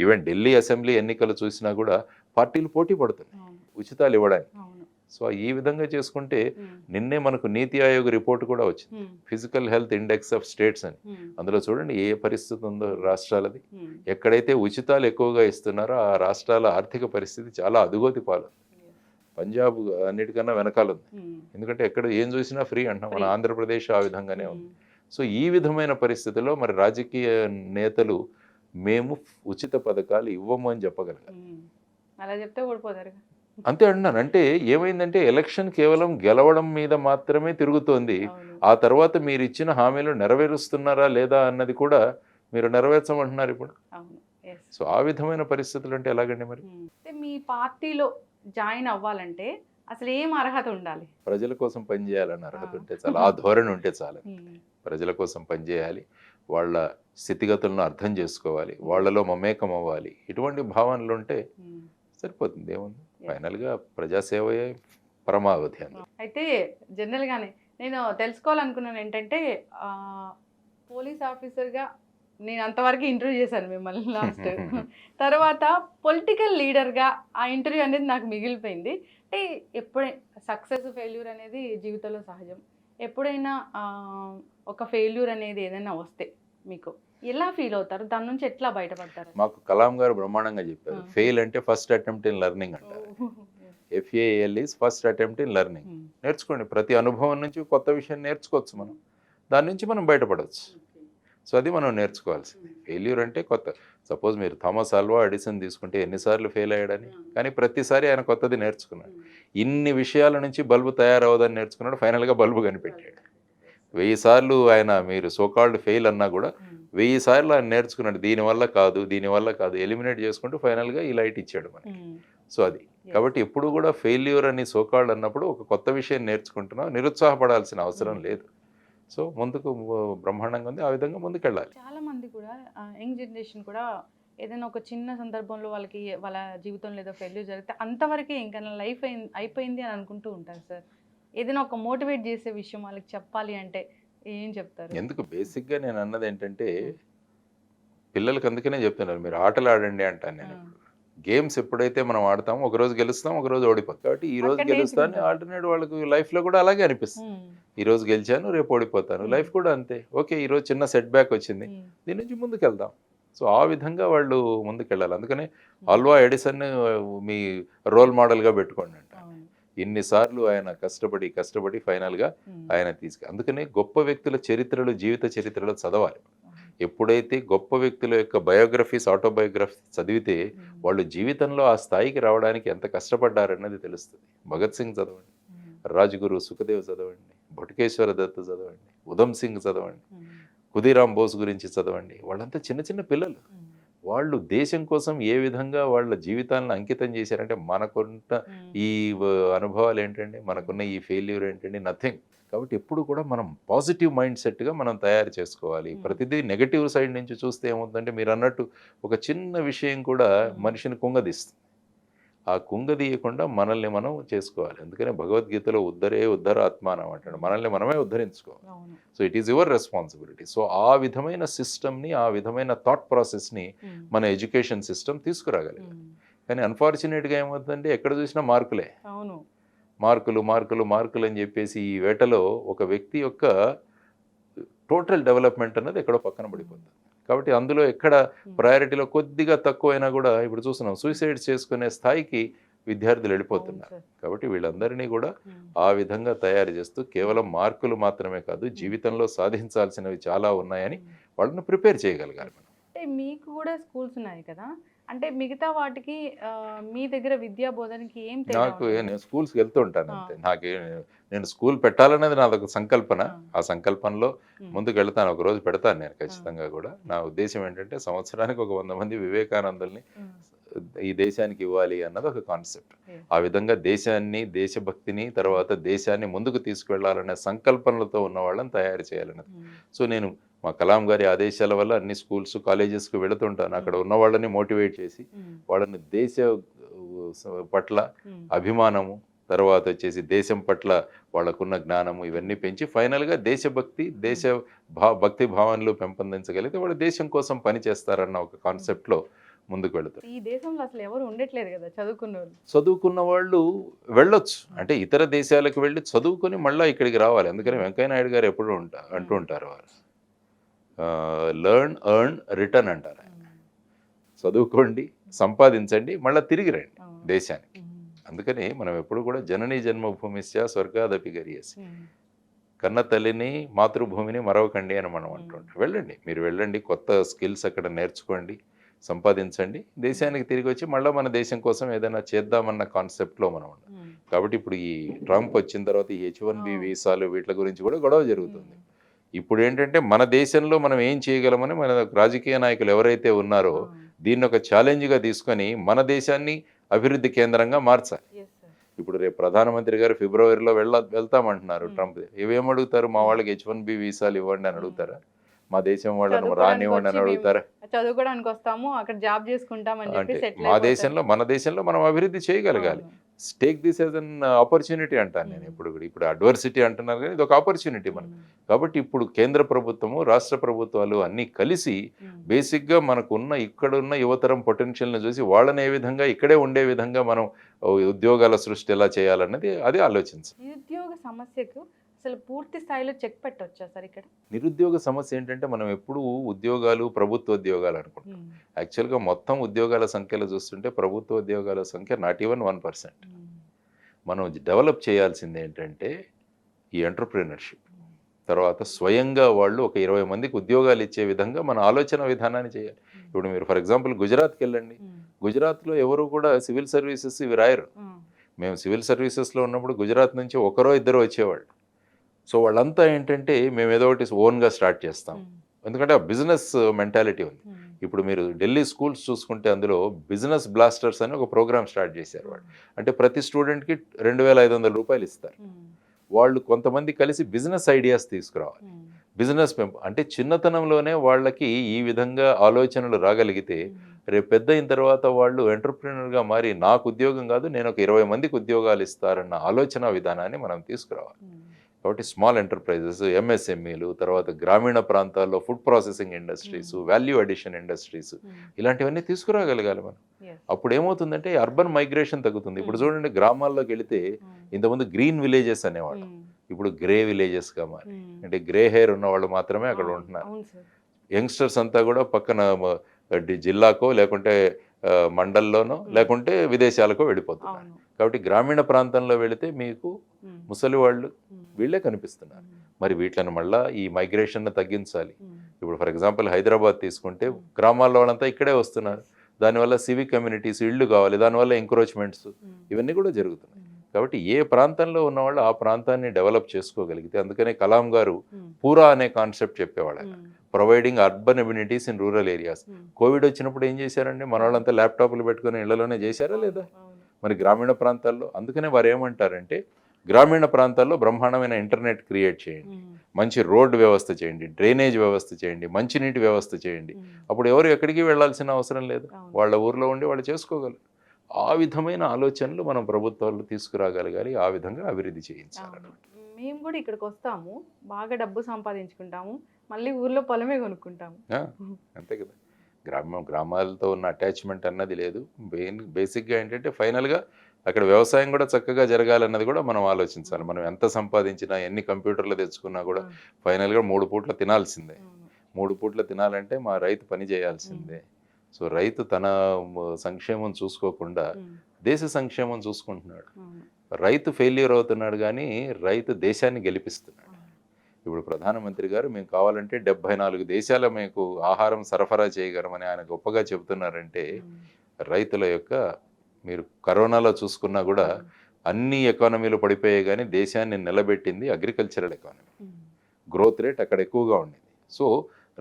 ఈవెన్ ఢిల్లీ అసెంబ్లీ ఎన్నికలు చూసినా కూడా పార్టీలు పోటీ పడుతున్నాయి అవును. ఉచితాలు ఇవ్వడానికి. అవును. సో ఈ విధంగా చేసుకుంటే ఉమ్. నిన్నే మనకు నీతి ఆయోగ్ రిపోర్ట్ కూడా వచ్చింది, um. Physical health index of states అని. ఉమ్. అందులో చూడండి ఏ పరిస్థితి ఉందో రాష్ట్రాలది. ఉమ్. ఎక్కడైతే ఉచితాలు ఎక్కువగా ఇస్తున్నారో ఆ రాష్ట్రాల ఆర్థిక పరిస్థితి చాలా అధోగతి పాలు. పంజాబ్ అన్నిటికన్నా వెనకాల ఉంది, ఉమ్. ఎందుకంటే ఎక్కడ ఏం చూసినా ఫ్రీ అంటున్నాం. మన Free. ఆంధ్రప్రదేశ్ ఆ విధంగానే ఉంది. ఉమ్. సో ఈ విధమైన పరిస్థితుల్లో మరి రాజకీయ నేతలు మేము ఉచిత పథకాలు ఇవ్వము అని చెప్పగలగాలి. ఉమ్. అలా చెప్తే ఓడిపోతారు. అంతే అంటున్నాను. అంటే ఏమైందంటే ఎలక్షన్ కేవలం గెలవడం మీద మాత్రమే తిరుగుతోంది. అవును. ఆ తర్వాత మీరు ఇచ్చిన హామీలు నెరవేరుస్తున్నారా లేదా అన్నది కూడా మీరు నెరవేర్చమంటున్నారు ఇప్పుడు. అవును. ఎస్. సో ఆ విధమైన పరిస్థితులు అంటే ఎలాగండి మరి? అంటే మీ పార్టీలో జాయిన్ అవ్వాలంటే అసలు ఏం అర్హత ఉండాలి? ప్రజల కోసం పనిచేయాలని అర్హత ఆ. ఉంటే చాలా, ఆ ధోరణి ఉంటే చాలా. ఉమ్. ప్రజల కోసం పనిచేయాలి, వాళ్ళ స్థితిగతులను అర్థం చేసుకోవాలి, వాళ్ళలో మమేకం అవ్వాలి, ఇటువంటి భావనలు ఉంటే ఉమ్. సరిపోతుంది. ఏముంది, ఫైనల్గా ప్రజాసేవయే పరమావధి అని. అయితే జనరల్గానే నేను తెలుసుకోవాలనుకున్నాను ఏంటంటే పోలీస్ ఆఫీసర్గా నేను అంతవరకు ఇంటర్వ్యూ చేశాను మిమ్మల్ని లాస్ట్. తర్వాత పొలిటికల్ లీడర్గా ఆ ఇంటర్వ్యూ అనేది నాకు మిగిలిపోయింది. అంటే ఎప్పుడైనా సక్సెస్ ఫెయిల్యూర్ అనేది జీవితంలో సహజం. ఎప్పుడైనా ఒక ఫెయిల్యూర్ అనేది ఏదైనా వస్తే మీకు ఎలా ఫీల్ అవుతారు? దాని నుంచి ఎట్లా బయటపడతారు? మాకు కలాం గారు బ్రహ్మాండంగా చెప్పారు, ఫెయిల్ అంటే ఫస్ట్ అటెంప్ట్ ఇన్ లెర్నింగ్ అంటారు. FAIL is first attempt in learning. నేర్చుకోండి, ప్రతి అనుభవం నుంచి కొత్త విషయం నేర్చుకోవచ్చు మనం, దాని నుంచి మనం బయటపడవచ్చు. సో అది మనం నేర్చుకోవాల్సింది. ఫెయిల్యూర్ అంటే కొత్త, సపోజ్ మీరు థామస్ ఆల్వా ఎడిసన్ తీసుకుంటే ఎన్నిసార్లు ఫెయిల్ అయ్యాడని, కానీ ప్రతిసారి ఆయన కొత్తది నేర్చుకున్నాడు. ఇన్ని విషయాల నుంచి బల్బు తయారవదని నేర్చుకున్నాడు, ఫైనల్గా బల్బు కనిపెట్టాడు. 1000 సార్లు ఆయన మీరు సోకాల్డ్ ఫెయిల్ అన్నా కూడా 1000 సార్లు ఆయన నేర్చుకున్నాడు, దీనివల్ల కాదు దీనివల్ల కాదు, ఎలిమినేట్ చేసుకుంటూ ఫైనల్గా ఈ లైట్ ఇచ్చాడు మనకి. సో అది కాబట్టి ఎప్పుడు కూడా ఫెయిల్యూర్ అని సోకాల్డ్ అన్నప్పుడు ఒక కొత్త విషయం నేర్చుకుంటున్నాం, నిరుత్సాహపడాల్సిన అవసరం లేదు. సో ముందుకు బ్రహ్మాండంగా ఉంది, ఆ విధంగా ముందుకెళ్ళాలి. చాలా మంది కూడా యంగ్ జనరేషన్ కూడా ఏదైనా ఒక చిన్న సందర్భంలో వాళ్ళకి వాళ్ళ జీవితంలో ఏదో ఫెయిల్యూర్ జరిగితే అంతవరకే ఇంకా నా లైఫ్ అయిపోయింది అని అనుకుంటూ ఉంటారు సార్. ఏదైనా ఒక మోటివేట్ చేసే విషయం వాళ్ళకి చెప్పాలి అంటే ఏం చెప్తారు? ఎందుకు బేసిక్గా నేను అన్నది ఏంటంటే పిల్లలకి అందుకనే చెప్తున్నారు, మీరు ఆటలు ఆడండి అంటాను నేను. గేమ్స్ ఎప్పుడైతే మనం ఆడతామో ఒకరోజు గెలుస్తాం, ఒకరోజు ఓడిపోతాం. కాబట్టి ఈ రోజు గెలుస్తాను, ఆల్టర్నేట్ వాళ్ళకి లైఫ్లో కూడా అలాగే అనిపిస్తుంది. ఈ రోజు గెలిచాను, రేపు ఓడిపోతాను, లైఫ్ కూడా అంతే. ఓకే, ఈరోజు చిన్న సెట్ బ్యాక్ వచ్చింది, దీని నుంచి ముందుకు వెళ్దాం. సో ఆ విధంగా వాళ్ళు ముందుకెళ్ళాలి. అందుకనే ఆల్వా ఎడిసన్ మీ రోల్ మోడల్గా పెట్టుకోండి అంట. ఇన్నిసార్లు ఆయన కష్టపడి ఫైనల్గా ఆయన అందుకనే గొప్ప వ్యక్తుల చరిత్రలు, జీవిత చరిత్రలు చదవాలి. ఎప్పుడైతే గొప్ప వ్యక్తుల యొక్క బయోగ్రఫీస్, ఆటోబయోగ్రఫీస్ చదివితే వాళ్ళు జీవితంలో ఆ స్థాయికి రావడానికి ఎంత కష్టపడ్డారన్నది తెలుస్తుంది. భగత్ సింగ్ చదవండి, రాజ్గురు సుఖదేవ్ చదవండి, భట్కేశ్వర దత్ చదవండి, ఉధమ్ సింగ్ చదవండి, ఖుదీరామ్ బోస్ గురించి చదవండి. వాళ్ళంతా చిన్న చిన్న పిల్లలు. వాళ్ళు దేశం కోసం ఏ విధంగా వాళ్ళ జీవితాలను అంకితం చేశారంటే మనకున్న ఈ అనుభవాలు ఏంటండి, మనకున్న ఈ ఫెయిల్యూర్ ఏంటండి, నథింగ్. కాబట్టి ఎప్పుడు కూడా మనం పాజిటివ్ మైండ్ సెట్గా మనం తయారు చేసుకోవాలి. ప్రతిదీ నెగటివ్ సైడ్ నుంచి చూస్తే ఏమవుతుందంటే మీరు అన్నట్టు ఒక చిన్న విషయం కూడా మనిషిని కుంగదీస్తుంది. ఆ కుంగదీయకుండా మనల్ని మనం చేసుకోవాలి. అందుకనే భగవద్గీతలో ఉద్ధర ఆత్మానం అంటాడు, మనల్ని మనమే ఉద్ధరించుకోవాలి. So it is your responsibility. So ఆ విధమైన సిస్టమ్ని, ఆ విధమైన థాట్ ప్రాసెస్ని మన ఎడ్యుకేషన్ సిస్టమ్ తీసుకురాగలిగాలి. కానీ అన్ఫార్చునేట్గా ఏమవుతుందంటే ఎక్కడ చూసినా మార్కులే, మార్కులు అని చెప్పేసి ఈ వేటలో ఒక వ్యక్తి యొక్క టోటల్ డెవలప్మెంట్ అన్నది ఎక్కడో పక్కన పడిపోతుంది. కాబట్టి అందులో ఎక్కడ ప్రయారిటీలో కొద్దిగా తక్కువైనా కూడా ఇప్పుడు చూస్తున్నాం సూసైడ్స్ చేసుకునే స్థాయికి విద్యార్థులు వెళ్ళిపోతున్నారు. కాబట్టి వీళ్ళందరినీ కూడా ఆ విధంగా తయారు చేస్తూ కేవలం మార్కులు మాత్రమే కాదు, జీవితంలో సాధించాల్సినవి చాలా ఉన్నాయని వాళ్ళని ప్రిపేర్ చేయగలగాలి. అంటే మీకు కూడా స్కూల్స్ ఉన్నాయి కదా, అంటే మిగతా వాటికి మీ దగ్గర విద్యా బోధనకి ఏం నాకు నేను స్కూల్స్కి వెళ్తూ ఉంటాను అంతే. నేను స్కూల్ పెట్టాలనేది నాదొక సంకల్పన. ఆ సంకల్పనలో ముందుకు వెళ్తాను, ఒక రోజు పెడతాను నేను ఖచ్చితంగా కూడా. నా ఉద్దేశం ఏంటంటే సంవత్సరానికి ఒక 100 మంది వివేకానందుల్ని ఈ దేశానికి ఇవ్వాలి అన్నది ఒక కాన్సెప్ట్. ఆ విధంగా దేశాన్ని, దేశభక్తిని, తర్వాత దేశాన్ని ముందుకు తీసుకువెళ్ళాలనే సంకల్పనలతో ఉన్న వాళ్ళని తయారు చేయాలన్నది. సో నేను మా కలాం గారి ఆదేశాల వల్ల అన్ని స్కూల్స్, కాలేజెస్కి వెళుతుంటాను. అక్కడ ఉన్న వాళ్ళని మోటివేట్ చేసి వాళ్ళని దేశ పట్ల అభిమానము, తర్వాత వచ్చేసి దేశం పట్ల వాళ్ళకున్న జ్ఞానము ఇవన్నీ పెంచి ఫైనల్గా దేశభక్తి, భక్తి భావనలు పెంపొందించగలిగితే వాళ్ళు దేశం కోసం పనిచేస్తారన్న ఒక కాన్సెప్ట్లో ముందుకు వెళుతారు. ఈ దేశంలో అసలు ఎవరు ఉండట్లేదు కదా చదువుకున్న వాళ్ళు. చదువుకున్న వాళ్ళు వెళ్ళొచ్చు, అంటే ఇతర దేశాలకు వెళ్ళి చదువుకొని మళ్ళీ ఇక్కడికి రావాలి. అందుకని వెంకయ్య నాయుడు గారు ఎప్పుడు అంటూ ఉంటారు, వారు లెర్న్ ఎర్న్ రిటర్న్ అంటారు. చదువుకోండి, సంపాదించండి, మళ్ళీ తిరిగి రండి దేశానికి. అందుకని మనం ఎప్పుడు కూడా జననీ జన్మభూమిశ్చ స్వర్గాదపి గరీయసి, కన్న తల్లిని మాతృభూమిని మరవకండి అని మనం అంటుంటాం. వెళ్ళండి, మీరు వెళ్ళండి, కొత్త స్కిల్స్ అక్కడ నేర్చుకోండి, సంపాదించండి, దేశానికి తిరిగి వచ్చి మళ్ళీ మన దేశం కోసం ఏదైనా చేద్దామన్న కాన్సెప్ట్లో మనం ఉన్నాం. కాబట్టి ఇప్పుడు ఈ ట్రంప్ వచ్చిన తర్వాత ఈ H1B వీసాలు వీటి గురించి కూడా గొడవ జరుగుతుంది. ఇప్పుడు ఏంటంటే మన దేశంలో మనం ఏం చేయగలమని మన రాజకీయ నాయకులు ఎవరైతే ఉన్నారో దీన్ని ఒక ఛాలెంజ్గా తీసుకొని మన దేశాన్ని అభివృద్ధి కేంద్రంగా మార్చాలి. ఇప్పుడు రేపు ప్రధానమంత్రి గారు ఫిబ్రవరిలో వెళ్తామంటున్నారు ట్రంప్. ఇవేం అడుగుతారు? మా వాళ్ళకి H1B వీసాలు ఇవ్వండి అని అడుగుతారా? మా దేశం వాళ్ళని రానివ్వండి అని అడుగుతారా? చదువుకోవడానికి వస్తాము, అక్కడ జాబ్ చేసుకుంటామని చెప్పి అంటే సెటిల్ మన దేశంలో మనం అభివృద్ధి చేయగలగాలి. Take this as an opportunity అంటాను నేను. ఇప్పుడు అడ్వర్సిటీ అంటున్నారు కానీ ఇది ఒక ఆపర్చునిటీ మనకు. కాబట్టి ఇప్పుడు కేంద్ర ప్రభుత్వము, రాష్ట్ర ప్రభుత్వాలు అన్నీ కలిసి బేసిక్గా మనకున్న ఇక్కడున్న యువతరం పొటెన్షియల్ని చూసి వాళ్ళని ఏ విధంగా ఇక్కడే ఉండే విధంగా మనం ఉద్యోగాల సృష్టి ఎలా చేయాలన్నది అది ఆలోచించాలి. నిరుద్యోగ సమస్యకు అసలు పూర్తి స్థాయిలో చెక్ పెట్టొచ్చా సార్ ఇక్కడ? నిరుద్యోగ సమస్య ఏంటంటే మనం ఎప్పుడు ఉద్యోగాలు, ప్రభుత్వ ఉద్యోగాలు అనుకుంటాం. యాక్చువల్గా మొత్తం ఉద్యోగాల సంఖ్యలో చూస్తుంటే ప్రభుత్వ ఉద్యోగాల సంఖ్య నాట్ ఈవెన్ 1%. మనం డెవలప్ చేయాల్సింది ఏంటంటే ఈ ఎంటర్ప్రీనర్షిప్, తర్వాత స్వయంగా వాళ్ళు ఒక 20 మందికి ఉద్యోగాలు ఇచ్చే విధంగా మన ఆలోచన విధానాన్ని చేయాలి. ఇప్పుడు మీరు ఫర్ ఎగ్జాంపుల్ గుజరాత్కి వెళ్ళండి, గుజరాత్లో ఎవరు కూడా సివిల్ సర్వీసెస్ ఇవి రాయరు. మేము సివిల్ సర్వీసెస్లో ఉన్నప్పుడు గుజరాత్ నుంచి ఒకరో ఇద్దరు వచ్చేవాళ్ళు. సో వాళ్ళంతా ఏంటంటే మేము ఏదో ఒకటి ఓన్గా స్టార్ట్ చేస్తాం, ఎందుకంటే ఆ బిజినెస్ మెంటాలిటీ ఉంది. ఇప్పుడు మీరు ఢిల్లీ స్కూల్స్ చూసుకుంటే అందులో బిజినెస్ బ్లాస్టర్స్ అని ఒక ప్రోగ్రామ్ స్టార్ట్ చేశారు వాళ్ళు. అంటే ప్రతి స్టూడెంట్కి 2,500 రూపాయలు ఇస్తారు. వాళ్ళు కొంతమంది కలిసి బిజినెస్ ఐడియాస్ తీసుకురావాలి. బిజినెస్ అంటే చిన్నతనంలోనే వాళ్ళకి ఈ విధంగా ఆలోచనలు రాగలిగితే రేపు పెద్ద అయిన తర్వాత వాళ్ళు ఎంటర్ప్రీనర్గా మారి నాకు ఉద్యోగం కాదు, నేను ఒక 20 మందికి ఉద్యోగాలు ఇస్తారన్న ఆలోచన విధానాన్ని మనం తీసుకురావాలి. కాబట్టి స్మాల్ ఎంటర్ప్రైజెస్, MSMEలు, తర్వాత గ్రామీణ ప్రాంతాల్లో food processing industries, value addition industries, ఇలాంటివన్నీ తీసుకురాగలగాలి మనం. అప్పుడు ఏమవుతుందంటే అర్బన్ మైగ్రేషన్ తగ్గుతుంది. ఇప్పుడు చూడండి, గ్రామాల్లోకి వెళితే ఇంతకుముందు గ్రీన్ విలేజెస్ అనేవాళ్ళు, ఇప్పుడు గ్రే విలేజెస్గా మారి, అంటే గ్రే హెయిర్ ఉన్న వాళ్ళు మాత్రమే అక్కడ ఉంటున్నారు. యంగ్స్టర్స్ అంతా కూడా పక్కన జిల్లాకో లేకుంటే మండల్లోనో లేకుంటే విదేశాలకో వెళ్ళిపోతున్నారు. కాబట్టి గ్రామీణ ప్రాంతంలో వెళితే మీకు ముసలి వాళ్ళు వీళ్ళే కనిపిస్తున్నారు. మరి వీటిని మళ్ళీ ఈ మైగ్రేషన్ను తగ్గించాలి. ఇప్పుడు ఫర్ ఎగ్జాంపుల్ హైదరాబాద్ తీసుకుంటే గ్రామాల్లో వాళ్ళంతా ఇక్కడే వస్తున్నారు. దానివల్ల సివిక్ కమ్యూనిటీస్, ఇళ్ళు కావాలి, దానివల్ల ఎంక్రోచ్మెంట్స్ ఇవన్నీ కూడా జరుగుతున్నాయి. కాబట్టి ఏ ప్రాంతంలో ఉన్నవాళ్ళు ఆ ప్రాంతాన్ని డెవలప్ చేసుకోగలిగితే, అందుకనే కలాం గారు పూరా అనే కాన్సెప్ట్ చెప్పేవాళ్ళు, providing urban amenities in rural areas. Covid వచ్చినప్పుడు ఏం చేశారండి, మన వాళ్ళంతా ల్యాప్టాప్లు పెట్టుకుని ఇళ్లలోనే చేశారా లేదా? మరి గ్రామీణ ప్రాంతాల్లో అందుకనే వారు ఏమంటారంటే గ్రామీణ ప్రాంతాల్లో బ్రహ్మాండమైన ఇంటర్నెట్ క్రియేట్ చేయండి, మంచి రోడ్డు వ్యవస్థ చేయండి, డ్రైనేజ్ వ్యవస్థ చేయండి, మంచినీటి వ్యవస్థ చేయండి. అప్పుడు ఎవరు ఎక్కడికి వెళ్ళాల్సిన అవసరం లేదు, వాళ్ళ ఊర్లో ఉండి వాళ్ళు చేసుకోగలరు. ఆ విధమైన ఆలోచనలు మనం ప్రభుత్వాలు తీసుకురాగలగాలి, ఆ విధంగా అభివృద్ధి చేయించాలి. మేము కూడా ఇక్కడికి వస్తాము, బాగా డబ్బు సంపాదించుకుంటాము, మళ్ళీ ఊర్లో పొలమే కొనుక్కుంటాము. అంతే కదా, గ్రామాలతో ఉన్న అటాచ్మెంట్ అన్నది లేదు. బేసిక్గా ఏంటంటే ఫైనల్గా అక్కడ వ్యవసాయం కూడా చక్కగా జరగాలన్నది కూడా మనం ఆలోచించాలి. మనం ఎంత సంపాదించినా, ఎన్ని కంప్యూటర్లు తెచ్చుకున్నా కూడా ఫైనల్గా 3 పూట్ల తినాల్సిందే. 3 పూట్ల తినాలంటే మా రైతు పని చేయాల్సిందే. సో రైతు తన సంక్షేమం చూసుకోకుండా దేశ సంక్షేమం చూసుకుంటున్నాడు. రైతు ఫెయిల్యూర్ అవుతున్నాడు కానీ రైతు దేశాన్ని గెలిపిస్తున్నాడు. ఇప్పుడు ప్రధానమంత్రి గారు మేము కావాలంటే 74 దేశాల మీకు ఆహారం సరఫరా చేయగలమని ఆయన గొప్పగా చెబుతున్నారంటే, రైతుల యొక్క మీరు కరోనాలో చూసుకున్నా కూడా అన్ని ఎకానమీలు పడిపోయాయి కానీ దేశాన్ని నిలబెట్టింది అగ్రికల్చరల్ ఎకానమీ. గ్రోత్ రేట్ అక్కడ ఎక్కువగా ఉండేది. సో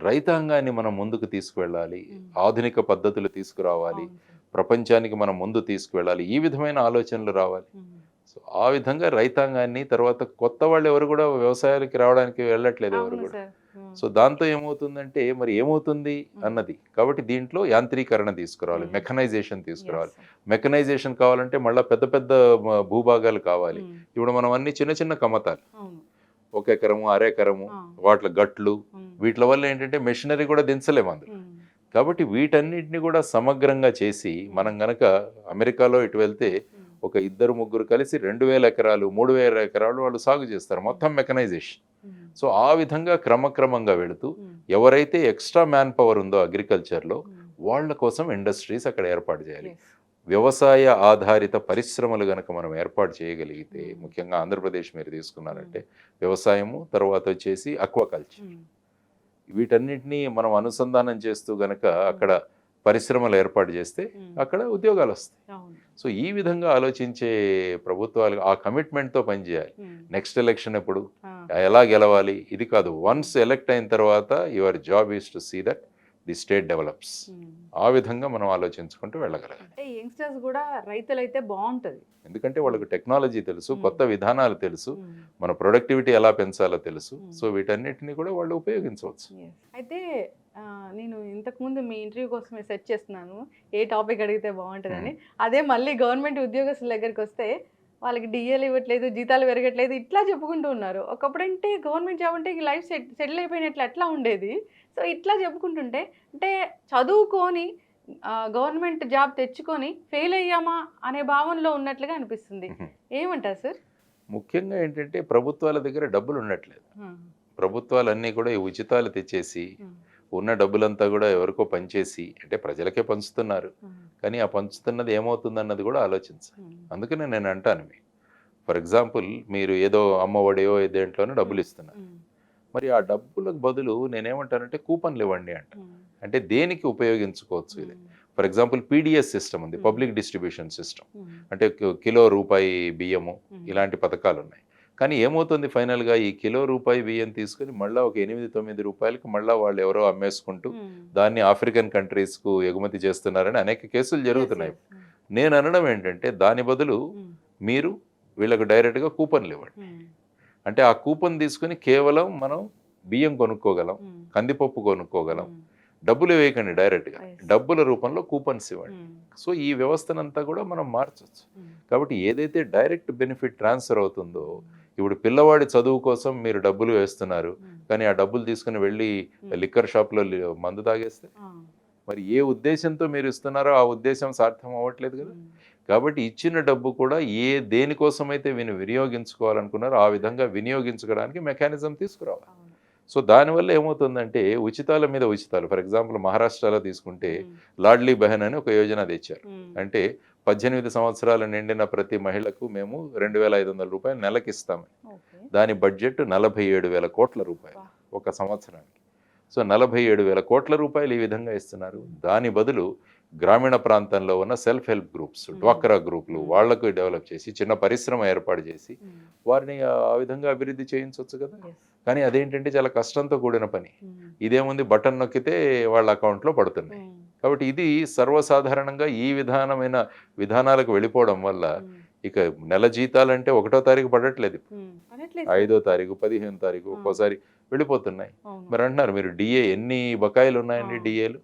రైతాంగాన్ని మనం ముందుకు తీసుకువెళ్ళాలి, ఆధునిక పద్ధతులు తీసుకురావాలి, ప్రపంచానికి మనం ముందు తీసుకువెళ్ళాలి, ఈ విధమైన ఆలోచనలు రావాలి. సో ఆ విధంగా రైతాంగాన్ని, తర్వాత కొత్త వాళ్ళు ఎవరు కూడా వ్యవసాయానికి రావడానికి వెళ్ళట్లేదు ఎవరు కూడా. సో దాంతో ఏమవుతుందంటే మరి ఏమవుతుంది అన్నది, కాబట్టి దీంట్లో యాంత్రీకరణ తీసుకురావాలి, మెకనైజేషన్ తీసుకురావాలి. మెకనైజేషన్ కావాలంటే మళ్ళీ పెద్ద పెద్ద భూభాగాలు కావాలి. ఇప్పుడు మనం అన్ని చిన్న చిన్న కమతాలు, 1 ఎకరము, 1/2 ఎకరము, వాటి గట్లు, వీటి వల్ల ఏంటంటే మెషినరీ కూడా దించలేము అందులో. కాబట్టి వీటన్నిటిని కూడా సమగ్రంగా చేసి మనం గనక అమెరికాలో ఇటు వెళ్తే ఒక 2-3 కలిసి 2,000 ఎకరాలు 3,000 ఎకరాలు వాళ్ళు సాగు చేస్తారు, మొత్తం మెకనైజేషన్. సో ఆ విధంగా క్రమక్రమంగా వెళుతూ ఎవరైతే ఎక్స్ట్రా మ్యాన్ పవర్ ఉందో అగ్రికల్చర్లో వాళ్ళ కోసం ఇండస్ట్రీస్ అక్కడ ఏర్పాటు చేయాలి. వ్యవసాయ ఆధారిత పరిశ్రమలు గనక మనం ఏర్పాటు చేయగలిగితే, ముఖ్యంగా ఆంధ్రప్రదేశ్ మీరు తీసుకున్నారంటే వ్యవసాయము, తర్వాత వచ్చేసి అక్వాకల్చర్, వీటన్నిటినీ మనం అనుసంధానం చేస్తూ గనక అక్కడ పరిశ్రమలు ఏర్పాటు చేస్తే అక్కడ ఉద్యోగాలు వస్తాయి. సో ఈ విధంగా ఆలోచించే ప్రభుత్వాలు ఆ కమిట్మెంట్తో పనిచేయాలి. నెక్స్ట్ ఎలక్షన్ ఎప్పుడు, ఎలా గెలవాలి, ఇది కాదు. వన్స్ ఎలక్ట్ అయిన తర్వాత your job is to see that the state develops. ఆ విధంగా మనం ఆలోచించుకుంటూ వెళ్ళగలగాలి. అంటే యంగ్స్టర్స్ కూడా రైతులైతే బాగుంటుంది, ఎందుకంటే వాళ్ళకి టెక్నాలజీ తెలుసు, కొత్త విధానాలు తెలుసు, మన ప్రొడక్టివిటీ ఎలా పెంచాలో తెలుసు. సో వీటన్నిటిని కూడా వాళ్ళు ఉపయోగించవచ్చు. అయితే నేను ఇంతకుముందు మీ ఇంటర్వ్యూ కోసమే సెర్చ్ చేస్తున్నాను ఏ టాపిక్ అడిగితే బాగుంటుందని. అదే మళ్ళీ గవర్నమెంట్ ఉద్యోగస్తుల దగ్గరికి వస్తే వాళ్ళకి డిఏలు ఇవ్వట్లేదు, జీతాలు పెరగట్లేదు, ఇట్లా చెప్పుకుంటూ ఉన్నారు. ఒకప్పుడంటే గవర్నమెంట్ జాబ్ అంటే లైఫ్ సెటిల్ అయిపోయినట్లు అట్లా ఉండేది. సో ఇట్లా చెప్పుకుంటుంటే అంటే చదువుకొని గవర్నమెంట్ జాబ్ తెచ్చుకొని ఫెయిల్ అయ్యామా అనే భావనలో ఉన్నట్లుగా అనిపిస్తుంది. ఏమంటారు సార్? ముఖ్యంగా ఏంటంటే ప్రభుత్వాల దగ్గర డబ్బులు ఉండట్లేదు. ప్రభుత్వాలన్నీ కూడా ఈ ఉచితాలు తెచ్చేసి ఉన్న డబ్బులంతా కూడా ఎవరికో పంచేసి, అంటే ప్రజలకే పంచుతున్నారు, కానీ ఆ పంచుతున్నది ఏమవుతుందన్నది కూడా ఆలోచించాలి. అందుకనే నేను అంటాను, మీకు ఫర్ ఎగ్జాంపుల్ మీరు ఏదో అమ్మఒడియో దేంట్లోనో డబ్బులు ఇస్తున్నారు, మరి ఆ డబ్బులకు బదులు నేనేమంటానంటే కూపన్లు ఇవ్వండి అంట. అంటే దేనికి ఉపయోగించుకోవచ్చు ఇది. ఫర్ ఎగ్జాంపుల్ పీడిఎస్ సిస్టమ్ ఉంది, పబ్లిక్ డిస్ట్రిబ్యూషన్ సిస్టమ్. అంటే కిలో రూపాయి బియ్యము, ఇలాంటి పథకాలు ఉన్నాయి. కానీ ఏమవుతుంది ఫైనల్గా, ఈ కిలో రూపాయి బియ్యం తీసుకుని మళ్ళీ ఒక 8-9 రూపాయలకి మళ్ళీ వాళ్ళు ఎవరో అమ్మేసుకుంటూ దాన్ని ఆఫ్రికన్ కంట్రీస్కు ఎగుమతి చేస్తున్నారని అనేక కేసులు జరుగుతున్నాయి. నేను అనడం ఏంటంటే దాని బదులు మీరు వీళ్ళకు డైరెక్ట్గా కూపన్లు ఇవ్వండి. అంటే ఆ కూపన్ తీసుకుని కేవలం మనం బియ్యం కొనుక్కోగలం, కందిపప్పు కొనుక్కోగలం, డబ్బులు వేయకండి, డైరెక్ట్గా డబ్బుల రూపంలో కూపన్స్ ఇవ్వండి. సో ఈ వ్యవస్థనంతా కూడా మనం మార్చవచ్చు. కాబట్టి ఏదైతే డైరెక్ట్ బెనిఫిట్ ట్రాన్స్ఫర్ అవుతుందో, ఇప్పుడు పిల్లవాడి చదువు కోసం మీరు డబ్బులు వేస్తున్నారు, కానీ ఆ డబ్బులు తీసుకుని వెళ్ళి లిక్కర్ షాప్లో మందు తాగేస్తే మరి ఏ ఉద్దేశంతో మీరు ఇస్తున్నారో ఆ ఉద్దేశం సార్థం అవ్వట్లేదు కదా. కాబట్టి ఇచ్చిన డబ్బు కూడా దేనికోసమైతే వినియోగించుకోవాలనుకున్నారో ఆ విధంగా వినియోగించుకోవడానికి మెకానిజం తీసుకురావాలి. సో దానివల్ల ఏమవుతుందంటే ఉచితాల మీద ఉచితాలు. ఫర్ ఎగ్జాంపుల్ మహారాష్ట్రలో తీసుకుంటే లాడ్లీ బెహన్ అని ఒక యోజన తెచ్చారు. అంటే 18 సంవత్సరాలు నిండిన ప్రతి మహిళకు మేము 2,500 రూపాయలు నెలకి ఇస్తామని. దాని బడ్జెట్ 47,000 కోట్ల రూపాయలు ఒక సంవత్సరానికి. సో 47,000 కోట్ల రూపాయలు ఈ విధంగా ఇస్తున్నారు. దాని బదులు గ్రామీణ ప్రాంతంలో ఉన్న సెల్ఫ్ హెల్ప్ గ్రూప్స్, డ్వాక్రా గ్రూపులు, వాళ్లకు డెవలప్ చేసి చిన్న పరిశ్రమ ఏర్పాటు చేసి వారిని ఆ విధంగా అభివృద్ధి చేయించవచ్చు కదా. కానీ అదేంటంటే చాలా కష్టంతో కూడిన పని. ఇదేముంది, బటన్ నొక్కితే వాళ్ళ అకౌంట్లో పడుతున్నాయి. కాబట్టి ఇది సర్వసాధారణంగా ఈ విధానాలకు వెళ్ళిపోవడం వల్ల ఇక నెల జీతాలంటే 1వ తారీఖు పడట్లేదు, 5వ తారీఖు, 15వ తారీఖు ఒక్కోసారి వెళ్ళిపోతున్నాయి. మరి అంటున్నారు మీరు డిఏ ఎన్ని బకాయిలు ఉన్నాయండి డిఏలు.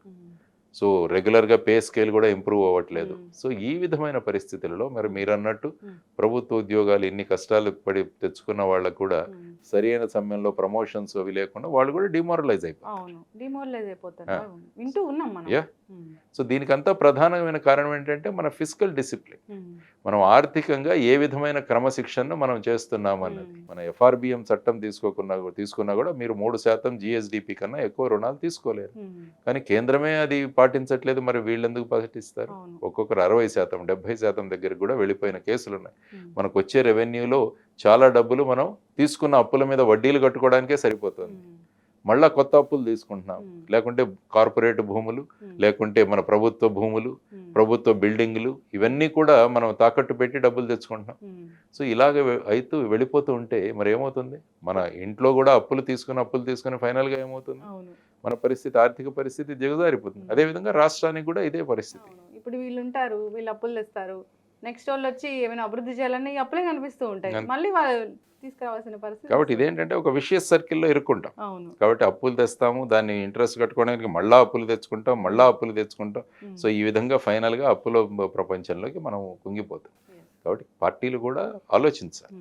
సో రెగ్యులర్గా పే స్కేల్ కూడా ఇంప్రూవ్ అవ్వట్లేదు. సో ఈ విధమైన పరిస్థితులలో మరి మీరు అన్నట్టు ప్రభుత్వ ఉద్యోగాలు ఇన్ని కష్టాలు పడి తెచ్చుకున్న వాళ్ళకు కూడా సరైన సమయంలో ప్రమోషన్స్ అవి లేకుండా వాళ్ళు కూడా డిమోరలైజ్ అయిపోతారు. సో దీనికంతా ప్రధానమైన కారణం ఏంటంటే మన ఫిజికల్ డిసిప్లిన్. మనం ఆర్థికంగా ఏ విధమైన క్రమశిక్షణను మనం చేస్తున్నాం అన్నది. మన ఎఫ్ఆర్బిఎం చట్టం తీసుకున్నా కూడా మీరు 3% జిఎస్డిపి కన్నా ఎక్కువ రుణాలు తీసుకోలేరు. కానీ కేంద్రమే అది పాటించట్లేదు, మరి వీళ్ళెందుకు పాటిస్తారు? ఒక్కొక్కరు 60%, 70% దగ్గరికి కూడా వెళ్ళిపోయిన కేసులు ఉన్నాయి. మనకు వచ్చే రెవెన్యూలో చాలా డబ్బులు మనం తీసుకున్న అప్పుల మీద వడ్డీలు కట్టుకోవడానికే సరిపోతుంది. మళ్ళా కొత్త అప్పులు తీసుకుంటున్నాం, లేకుంటే కార్పొరేట్ భూములు, లేకుంటే మన ప్రభుత్వ భూములు, ప్రభుత్వ బిల్డింగ్లు, ఇవన్నీ కూడా మనం తాకట్టు పెట్టి డబ్బులు తెచ్చుకుంటున్నాం. సో ఇలాగ అయితే వెళ్ళిపోతూ ఉంటే మరి ఏమవుతుంది, మన ఇంట్లో కూడా అప్పులు తీసుకుని ఫైనల్గా ఏమవుతుంది, మన పరిస్థితి, ఆర్థిక పరిస్థితి దిగజారిపోతుంది. అదేవిధంగా రాష్ట్రానికి కూడా ఇదే పరిస్థితి. ఇప్పుడు వీళ్ళు అప్పులు తెస్తారు, నెక్స్ట్ వాళ్ళు వచ్చి ఏమైనా అభివృద్ధి చేయాలని అప్పులే కనిపిస్తూ ఉంటాయి, మళ్ళీ వాళ్ళు తీసుకురావాల్సిన పరిస్థితి. కాబట్టి ఇదేంటంటే ఒక విషయస్ సర్కిల్లో ఇరుక్కుంటాం. కాబట్టి అప్పులు తెస్తాము, దాన్ని ఇంట్రెస్ట్ కట్టుకోవడానికి మళ్ళా అప్పులు తెచ్చుకుంటాం. సో ఈ విధంగా ఫైనల్గా అప్పుల ప్రపంచంలోకి మనం కుంగిపోతాం. కాబట్టి పార్టీలు కూడా ఆలోచించాలి.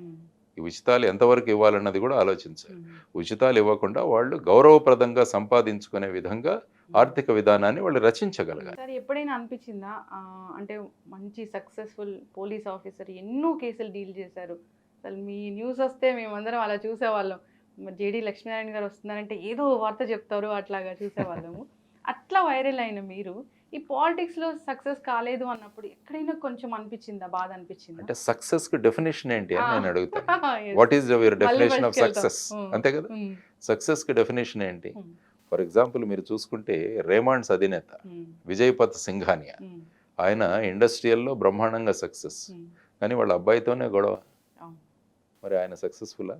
ఈ ఉచితాలు ఎంతవరకు ఇవ్వాలన్నది కూడా ఆలోచించాలి. ఉచితాలు ఇవ్వకుండా వాళ్ళు గౌరవప్రదంగా సంపాదించుకునే విధంగా ఆర్థిక విధానాన్ని వాళ్ళు రచించగలగాలి. సార్ ఎప్పుడైనా అనిపించిందా అంటే మంచి సక్సెస్ఫుల్ పోలీస్ ఆఫీసర్ ఎన్నో కేసులు డీల్ చేశారు, అసలు మీ న్యూస్ వస్తే మేమందరం అలా చూసేవాళ్ళం, జేడి లక్ష్మీనారాయణ గారు వస్తున్నారంటే ఏదో వార్త చెప్తారు అట్లాగా చూసేవాళ్ళము. అట్లా వైరల్ అయిన మీరు ఈ పాలిటిక్స్లో సక్సెస్ కాలేదు అన్నప్పుడు ఎక్కడైనా కొంచెం అనిపించిందా, బాధ అనిపించిందా? అంటే సక్సెస్ కి డెఫినేషన్ ఏంటి అని నేను అడుగుతాను. Yes. వాట్ ఈస్ యువర్ మళ్ళీ డెఫినేషన్ ఆఫ్ బయటికి సక్సెస్? వెళ్తాం. అంతే కదా. సక్సెస్ కి డెఫినేషన్ ఏంటి? ఫర్ ఎగ్జాంపుల్ మీరు చూసుకుంటే రేమాండ్స్ అధినేత విజయపత్ సింఘానియా, ఆయన ఇండస్ట్రియల్లో బ్రహ్మాండంగా సక్సెస్, కానీ వాళ్ళ అబ్బాయితోనే గొడవ. మరి ఆయన సక్సెస్ఫుల్లా?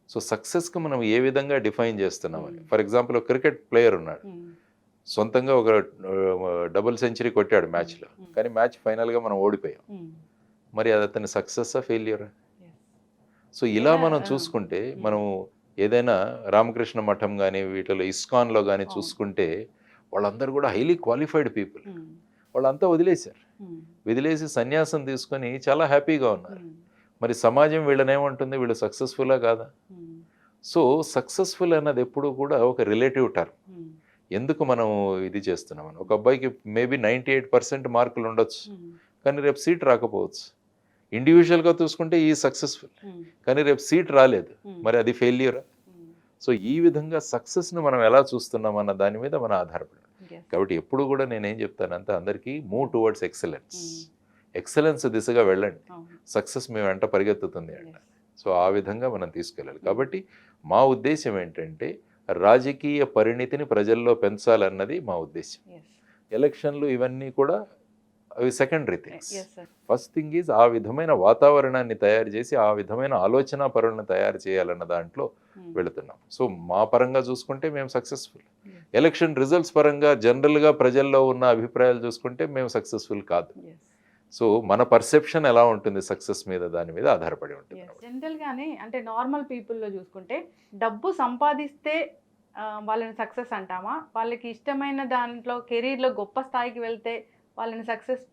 సో సక్సెస్కి మనం ఏ విధంగా డిఫైన్ చేస్తున్నామని. ఫర్ ఎగ్జాంపుల్ ఒక క్రికెట్ ప్లేయర్ ఉన్నాడు, సొంతంగా ఒక డబుల్ సెంచరీ కొట్టాడు మ్యాచ్లో, కానీ మ్యాచ్ ఫైనల్గా మనం ఓడిపోయాం. మరి అది అతని సక్సెస్సా ఫెయిల్యూరా? సో ఇలా మనం చూసుకుంటే మనం ఏదైనా రామకృష్ణ మఠం కానీ వీటిలో ఇస్కాన్లో కానీ చూసుకుంటే వాళ్ళందరూ కూడా హైలీ క్వాలిఫైడ్ పీపుల్. వాళ్ళంతా వదిలేసి సన్యాసం తీసుకొని చాలా హ్యాపీగా ఉన్నారు. మరి సమాజం వీళ్ళనేమంటుంది, వీళ్ళు సక్సెస్ఫుల్లా కాదా? సో సక్సెస్ఫుల్ అన్నది ఎప్పుడు కూడా ఒక రిలేటివ్ టర్మ్. ఎందుకు మనం ఇది చేస్తున్నామని, ఒక అబ్బాయికి మేబీ 98% మార్కులు ఉండొచ్చు, కానీ రేపు సీట్ రాకపోవచ్చు. ఇండివిజువల్గా చూసుకుంటే ఈ సక్సెస్ఫుల్, కానీ రేపు సీట్ రాలేదు, మరి అది ఫెయిల్యూరా? సో ఈ విధంగా సక్సెస్ను మనం ఎలా చూస్తున్నాం అన్న దాని మీద మనం ఆధారపడాలి. కాబట్టి ఎప్పుడు కూడా నేనేం చెప్తానంటే అందరికీ మూవ్ టువర్డ్స్ ఎక్సలెన్స్ దిశగా వెళ్ళండి, సక్సెస్ మీ వెంట పరిగెత్తుతుంది అంట. సో ఆ విధంగా మనం తీసుకెళ్ళాలి. కాబట్టి మా ఉద్దేశం ఏంటంటే రాజకీయ పరిణితిని ప్రజల్లో పెంచాలన్నది మా ఉద్దేశం. ఎలక్షన్లు ఇవన్నీ కూడా అవి secondary things. First thing is ఆ విధమైన వాతావరణాన్ని తయారు చేసి ఆ విధమైన ఆలోచన పరులను తయారు చేయాలన్న దాంట్లో వెళుతున్నాం. సో మా పరంగా చూసుకుంటే మేము సక్సెస్ఫుల్. ఎలక్షన్ రిజల్ట్స్ పరంగా జనరల్గా ప్రజల్లో ఉన్న అభిప్రాయాలు చూసుకుంటే మేము సక్సెస్ఫుల్ కాదు. సో మన పర్సెప్షన్ ఎలా ఉంటుంది సక్సెస్ మీద, దాని మీద ఆధారపడి ఉంటుంది. జనరల్గానే అంటే నార్మల్ పీపుల్లో చూసుకుంటే డబ్బు సంపాదిస్తే వాళ్ళని సక్సెస్ అంటామా, వాళ్ళకి ఇష్టమైన దాంట్లో కెరీర్లో గొప్ప స్థాయికి వెళ్తే వాళ్ళని సక్సెస్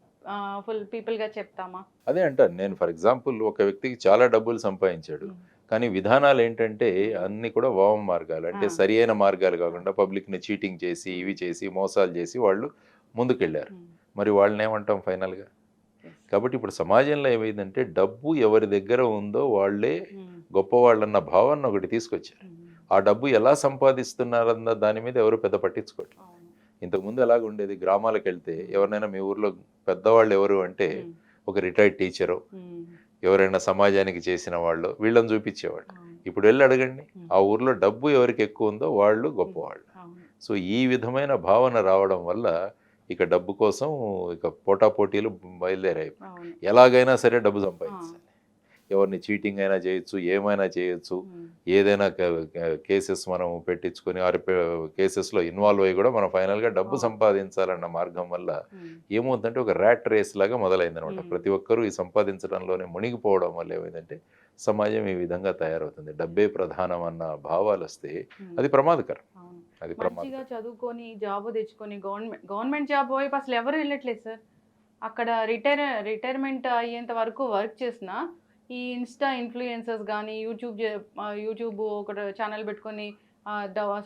ఫుల్ పీపుల్గా చెప్తామా? అదే అంటాను నేను. ఫర్ ఎగ్జాంపుల్ ఒక వ్యక్తికి చాలా డబ్బులు సంపాదించాడు, కానీ విధానాలు ఏంటంటే అన్నీ కూడా వామ మార్గాలు, అంటే సరి అయిన మార్గాలు కాకుండా పబ్లిక్ని చీటింగ్ చేసి ఇవి చేసి మోసాలు చేసి వాళ్ళు ముందుకెళ్ళారు. మరి వాళ్ళని ఏమంటాం ఫైనల్గా? కాబట్టి ఇప్పుడు సమాజంలో ఏమైందంటే డబ్బు ఎవరి దగ్గర ఉందో వాళ్ళే గొప్పవాళ్ళన్న భావన ఒకటి తీసుకొచ్చారు. ఆ డబ్బు ఎలా సంపాదిస్తున్నారన్న దాని మీద ఎవరు పెద్ద పట్టించుకోవట్లేదు. ఇంతకుముందు ఎలాగ ఉండేది, గ్రామాలకు వెళ్తే ఎవరినైనా మీ ఊర్లో పెద్దవాళ్ళు ఎవరు అంటే ఒక రిటైర్డ్ టీచరు, ఎవరైనా సమాజానికి చేసిన వాళ్ళు, వీళ్ళని చూపించేవాళ్ళు. ఇప్పుడు వెళ్ళి అడగండి, ఆ ఊర్లో డబ్బు ఎవరికి ఎక్కువ ఉందో వాళ్ళు గొప్పవాళ్ళు. సో ఈ విధమైన భావన రావడం వల్ల ఇక డబ్బు కోసం ఇక పోటాపోటీలు బయలుదేరాయి. ఎలాగైనా సరే డబ్బు సంపాదించాలి, ఎవరిని చీటింగ్ అయినా చేయొచ్చు, ఏమైనా చేయొచ్చు, ఏదైనా కేసెస్ మనం పెట్టించుకొని ఆ కేసెస్లో ఇన్వాల్వ్ అయ్యి కూడా మనం ఫైనల్గా డబ్బు సంపాదించాలన్న మార్గం వల్ల ఏమవుతుందంటే ఒక ర్యాట్ రేస్ లాగా మొదలైంది అనమాట. ప్రతి ఒక్కరూ ఈ సంపాదించడంలోనే మునిగిపోవడం వల్ల ఏమైందంటే సమాజం ఈ విధంగా తయారవుతుంది. డబ్బే ప్రధానం అన్న భావాలు వస్తే అది ప్రమాదకరం. అది మంచిగా చదువుకొని జాబ్ తెచ్చుకొని గవర్నమెంట్ జాబ్ వైపు అసలు ఎవరు వెళ్ళట్లేదు సార్. అక్కడ రిటైర్మెంట్ అయ్యేంత వరకు వర్క్ చేసిన ఈ ఇన్స్టా ఇన్ఫ్లుయెన్సర్స్ కానీ యూట్యూబ్ ఒక ఛానల్ పెట్టుకొని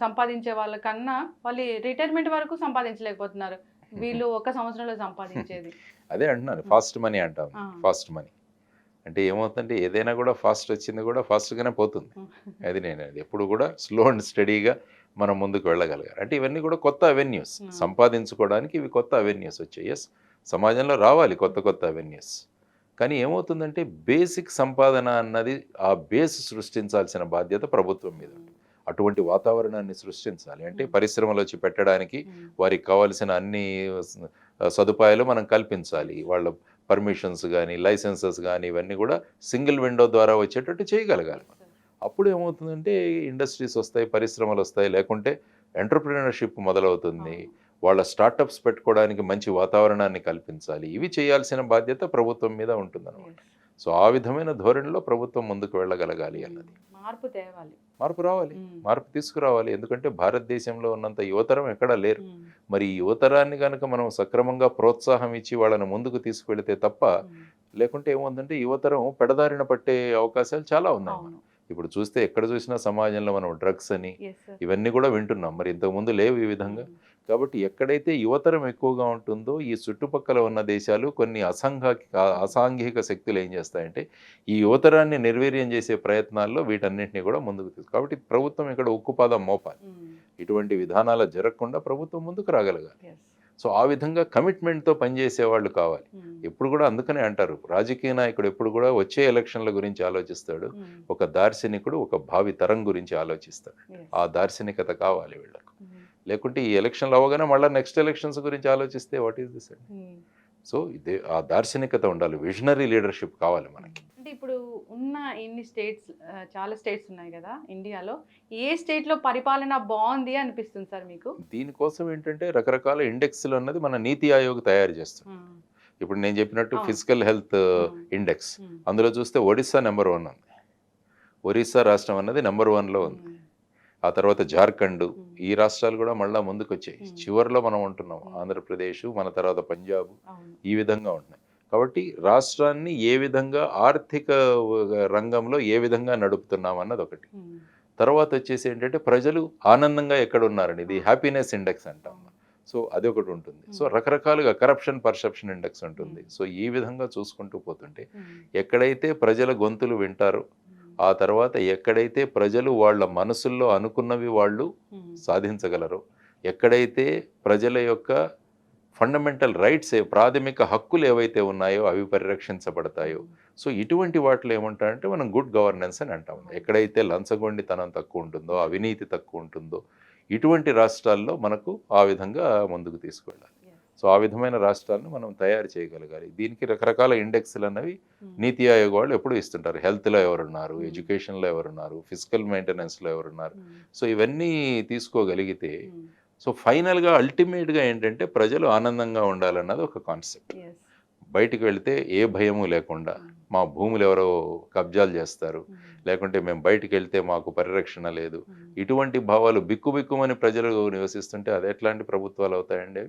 సంపాదించే వాళ్ళకన్నా వాళ్ళు రిటైర్మెంట్ వరకు సంపాదించలేకపోతున్నారు. వీళ్ళు ఒక సంవత్సరంలో సంపాదించేది. అదే అంటున్నాను, ఫాస్ట్ మనీ అంటాం. ఫాస్ట్ మనీ అంటే ఏమవుతుందంటే ఏదైనా కూడా ఫాస్ట్ వచ్చింది కూడా ఫాస్ట్గానే పోతుంది. అది నేను ఎప్పుడు కూడా స్లో అండ్ స్టడీగా మనం ముందుకు వెళ్ళగలగాలి. అంటే ఇవన్నీ కూడా కొత్త అవెన్యూస్, సంపాదించుకోవడానికి ఇవి కొత్త అవెన్యూస్ వచ్చాయి. ఎస్, సమాజంలో రావాలి కొత్త కొత్త అవెన్యూస్. కానీ ఏమవుతుందంటే బేసిక్ సంపాదన అన్నది ఆ బేస్ సృష్టించాల్సిన బాధ్యత ప్రభుత్వం మీద ఉంటుంది. అటువంటి వాతావరణాన్ని సృష్టించాలి. అంటే పరిశ్రమలు వచ్చి పెట్టడానికి వారికి కావాల్సిన అన్ని సదుపాయాలు మనం కల్పించాలి. వాళ్ళ పర్మిషన్స్ కానీ లైసెన్సెస్ కానీ ఇవన్నీ కూడా సింగిల్ విండో ద్వారా వచ్చేటట్టు చేయగలగాలి. అప్పుడు ఏమవుతుందంటే ఇండస్ట్రీస్ వస్తాయి, పరిశ్రమలు వస్తాయి, లేకుంటే ఎంటర్‌ప్రెన్యూర్‌షిప్ మొదలవుతుంది. వాళ్ళ స్టార్టప్స్ పెట్టుకోవడానికి మంచి వాతావరణాన్ని కల్పించాలి. ఇవి చేయాల్సిన బాధ్యత ప్రభుత్వం మీద ఉంటుందన్నమాట. సో ఆ విధమైన ధోరణిలో ప్రభుత్వం ముందుకు వెళ్ళగలగాలి అన్నది. మార్పు తేవాలి, మార్పు రావాలి, మార్పు తీసుకురావాలి. ఎందుకంటే భారతదేశంలో ఉన్నంత యువతరం ఎక్కడా లేరు. మరి ఈ యువతరాన్ని కనుక మనం సక్రమంగా ప్రోత్సాహం ఇచ్చి వాళ్ళని ముందుకు తీసుకువెళితే తప్ప లేకుంటే ఏముందంటే యువతరం పెడదారిన పట్టే అవకాశాలు చాలా ఉన్నాయి. అవును. ఇప్పుడు చూస్తే ఎక్కడ చూసినా సమాజంలో మనం డ్రగ్స్ అని ఎస్ సార్. ఇవన్నీ కూడా వింటున్నాం. మరి ఇంతకుముందు లేవు ఈ విధంగా. కాబట్టి ఎక్కడైతే యువతరం ఎక్కువగా ఉంటుందో ఈ చుట్టుపక్కల ఉన్న దేశాలు కొన్ని అసాంఘిక శక్తులు ఏం చేస్తాయంటే ఈ యువతరాన్ని నిర్వీర్యం చేసే ప్రయత్నాల్లో వీటన్నిటిని కూడా ముందుకు కాబట్టి ప్రభుత్వం ఇక్కడ ఉక్కుపాదం మోపాలి. ఇటువంటి విధానాలు జరగకుండా ప్రభుత్వం ముందుకు రాగలగాలి. సో ఆ విధంగా కమిట్మెంట్తో పనిచేసే వాళ్ళు కావాలి. ఎప్పుడు కూడా అందుకనే అంటారు రాజకీయ నాయకుడు ఎప్పుడు కూడా వచ్చే ఎలక్షన్ల గురించి ఆలోచిస్తాడు, ఒక దార్శనికుడు ఒక భావి తరం గురించి ఆలోచిస్తాడు. ఆ దార్శనికత కావాలి వీళ్ళకు. లేకుంటే ఈ ఎలక్షన్లు అవగానే మళ్ళీ నెక్స్ట్ ఎలక్షన్స్ గురించి ఆలోచిస్తే వాట్ ఈస్ దిస్ అండి. సో ఇదే ఆ దార్శనికత ఉండాలి, విజనరీ లీడర్షిప్ కావాలి మనకి. అంటే ఇప్పుడు ఉన్న ఇన్ని స్టేట్స్, చాలా స్టేట్స్ ఉన్నాయి కదా ఇండియాలో, ఏ స్టేట్లో పరిపాలన బాగుంది అనిపిస్తుంది సార్ మీకు? దీనికోసం ఏంటంటే రకరకాల ఇండెక్స్లు అన్నది మన నీతి ఆయోగ్ తయారు చేస్తుంది. ఇప్పుడు నేను చెప్పినట్టు ఫిజికల్ హెల్త్ ఇండెక్స్, అందులో చూస్తే ఒడిస్సా నెంబర్ 1 ఉంది. ఒరిస్సా రాష్ట్రం అన్నది నెంబర్ 1లో ఉంది. ఆ తర్వాత జార్ఖండ్, ఈ రాష్ట్రాలు కూడా మళ్ళీ ముందుకు వచ్చాయి. చివరిలో మనం ఉంటున్నాం ఆంధ్రప్రదేశ్, మన తర్వాత పంజాబ్, ఈ విధంగా ఉంటున్నాయి. కాబట్టి రాష్ట్రాన్ని ఏ విధంగా ఆర్థిక రంగంలో ఏ విధంగా నడుపుతున్నాం అన్నది ఒకటి. తర్వాత వచ్చేసి ఏంటంటే ప్రజలు ఆనందంగా ఎక్కడ ఉన్నారని, ఇది హ్యాపీనెస్ ఇండెక్స్ అంటాం. సో అది ఒకటి ఉంటుంది. సో రకరకాలుగా కరప్షన్ పర్సెప్షన్ ఇండెక్స్ ఉంటుంది. సో ఈ విధంగా చూసుకుంటూ పోతుంటే ఎక్కడైతే ప్రజల గొంతులు వింటారో, ఆ తర్వాత ఎక్కడైతే ప్రజలు వాళ్ళ మనసుల్లో అనుకున్నవి వాళ్ళు సాధించగలరో, ఎక్కడైతే ప్రజల యొక్క ఫండమెంటల్ రైట్స్ ప్రాథమిక హక్కులు ఏవైతే ఉన్నాయో అవి పరిరక్షించబడతాయో, సో ఇటువంటి వాటిలో ఏమంటారంటే మనం గుడ్ గవర్నెన్స్ అని అంటాం. ఎక్కడైతే లంచగొండితనం తక్కువ ఉంటుందో, అవినీతి తక్కువ ఉంటుందో, ఇటువంటి రాష్ట్రాల్లో మనకు ఆ విధంగా ముందుకు తీసుకువెళ్ళాలి. సో ఆ విధమైన రాష్ట్రాలను మనం తయారు చేయగలగాలి. దీనికి రకరకాల ఇండెక్స్లు అన్నవి నీతి ఆయోగ్ వాళ్ళు ఎప్పుడు ఇస్తుంటారు. హెల్త్లో ఎవరున్నారు, ఎడ్యుకేషన్లో ఎవరున్నారు, ఫిజికల్ మెయింటెనెన్స్లో ఎవరున్నారు. సో ఇవన్నీ తీసుకోగలిగితే సో ఫైనల్గా అల్టిమేట్గా ఏంటంటే ప్రజలు ఆనందంగా ఉండాలన్నది ఒక కాన్సెప్ట్. బయటికి వెళితే ఏ భయము లేకుండా, మా భూములు ఎవరో కబ్జాలు చేస్తారు, లేకుంటే మేము బయటికి వెళ్తే మాకు పరిరక్షణ లేదు, ఇటువంటి భావాలు బిక్కుబిక్కుమని ప్రజలు నివసిస్తుంటే అది ఎట్లాంటి ప్రభుత్వాలు అవుతాయండి?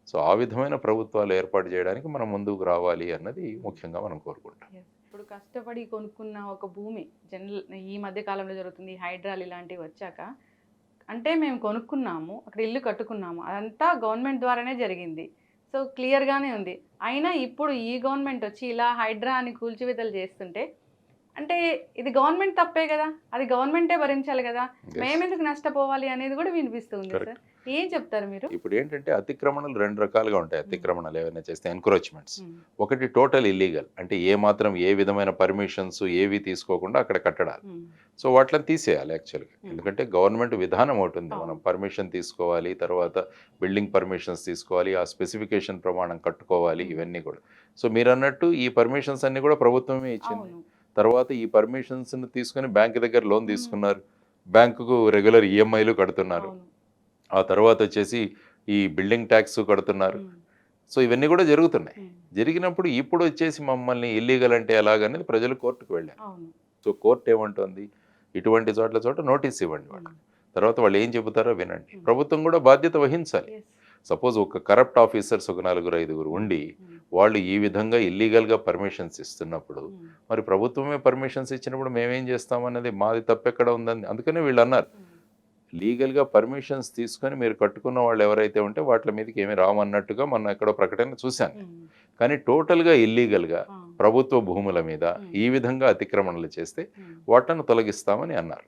సో ఆ విధమైన ప్రభుత్వాలు ఏర్పాటు చేయడానికి మనం ముందుకు రావాలి అన్నది ముఖ్యంగా మనం కోరుకుంటాం. ఇప్పుడు కష్టపడి కొనుక్కున్న ఒక భూమి ఈ మధ్య కాలంలో జరుగుతుంది హైడ్రాలు ఇలాంటివి వచ్చాక, అంటే మేము కొనుక్కున్నాము, అక్కడ ఇల్లు కట్టుకున్నాము, అదంతా గవర్నమెంట్ ద్వారానే జరిగింది. సో క్లియర్గానే ఉంది. అయినా ఇప్పుడు ఈ గవర్నమెంట్ వచ్చి ఇలా హైడ్రా అని కూల్చివేతలు చేస్తుంటే, అంటే ఇది గవర్నమెంట్ తప్పే కదా, అది గవర్నమెంటే భరించాలి కదా, మేమెందుకు నష్టపోవాలి అనేది కూడా వినిపిస్తుంది సార్. ఏం చెప్తారు మీరు? ఇప్పుడు ఏంటంటే అతిక్రమణలు 2 రకాలుగా ఉంటాయి. అతిక్రమణలు ఏమైనా చేస్తే ఎన్క్రోచ్మెంట్స్, ఒకటి టోటల్ ఇల్లీగల్, అంటే ఏ మాత్రం ఏ విధమైన పర్మిషన్స్ ఏవి తీసుకోకుండా అక్కడ కట్టడాలు. సో వాటిని తీసేయాలి యాక్చువల్గా. ఎందుకంటే గవర్నమెంట్ విధానం ఒకటి ఉంది, మనం పర్మిషన్ తీసుకోవాలి, తర్వాత బిల్డింగ్ పర్మిషన్స్ తీసుకోవాలి, ఆ స్పెసిఫికేషన్ ప్రమాణం కట్టుకోవాలి, ఇవన్నీ కూడా. సో మీరు అన్నట్టు ఈ పర్మిషన్స్ అన్ని కూడా ప్రభుత్వమే ఇచ్చింది. తర్వాత ఈ పర్మిషన్స్ని తీసుకుని బ్యాంక్ దగ్గర లోన్ తీసుకున్నారు, బ్యాంకుకు రెగ్యులర్ ఈఎంఐలు కడుతున్నారు, ఆ తర్వాత వచ్చేసి ఈ బిల్డింగ్ ట్యాక్స్ కడుతున్నారు. సో ఇవన్నీ కూడా జరుగుతున్నాయి. జరిగినప్పుడు ఇప్పుడు వచ్చేసి మమ్మల్ని ఇల్లీగల్ అంటే ఎలాగనేది ప్రజలు కోర్టుకు వెళ్ళారు. సో కోర్టు ఏమంటుంది, ఇటువంటి చోట నోటీస్ ఇవ్వండి వాళ్ళకి, తర్వాత వాళ్ళు ఏం చెబుతారో వినండి. ప్రభుత్వం కూడా బాధ్యత వహించాలి. సపోజ్ ఒక కరప్ట్ ఆఫీసర్స్ ఒక 4-5 ఉండి వాళ్ళు ఈ విధంగా ఇల్లీగల్గా పర్మిషన్స్ ఇస్తున్నప్పుడు, మరి ప్రభుత్వమే పర్మిషన్స్ ఇచ్చినప్పుడు మేమేం చేస్తామన్నది మాది తప్పెక్కడ ఉందని. అందుకనే వీళ్ళు అన్నారు లీగల్గా పర్మిషన్స్ తీసుకొని మీరు కట్టుకున్న వాళ్ళు ఎవరైతే ఉంటే వాటి మీదకి ఏమీ రామన్నట్టుగా మన ఎక్కడో ప్రకటన చూశాను. కానీ టోటల్గా ఇల్లీగల్గా ప్రభుత్వ భూముల మీద ఈ విధంగా అతిక్రమణలు చేస్తే వాటిని తొలగిస్తామని అన్నారు.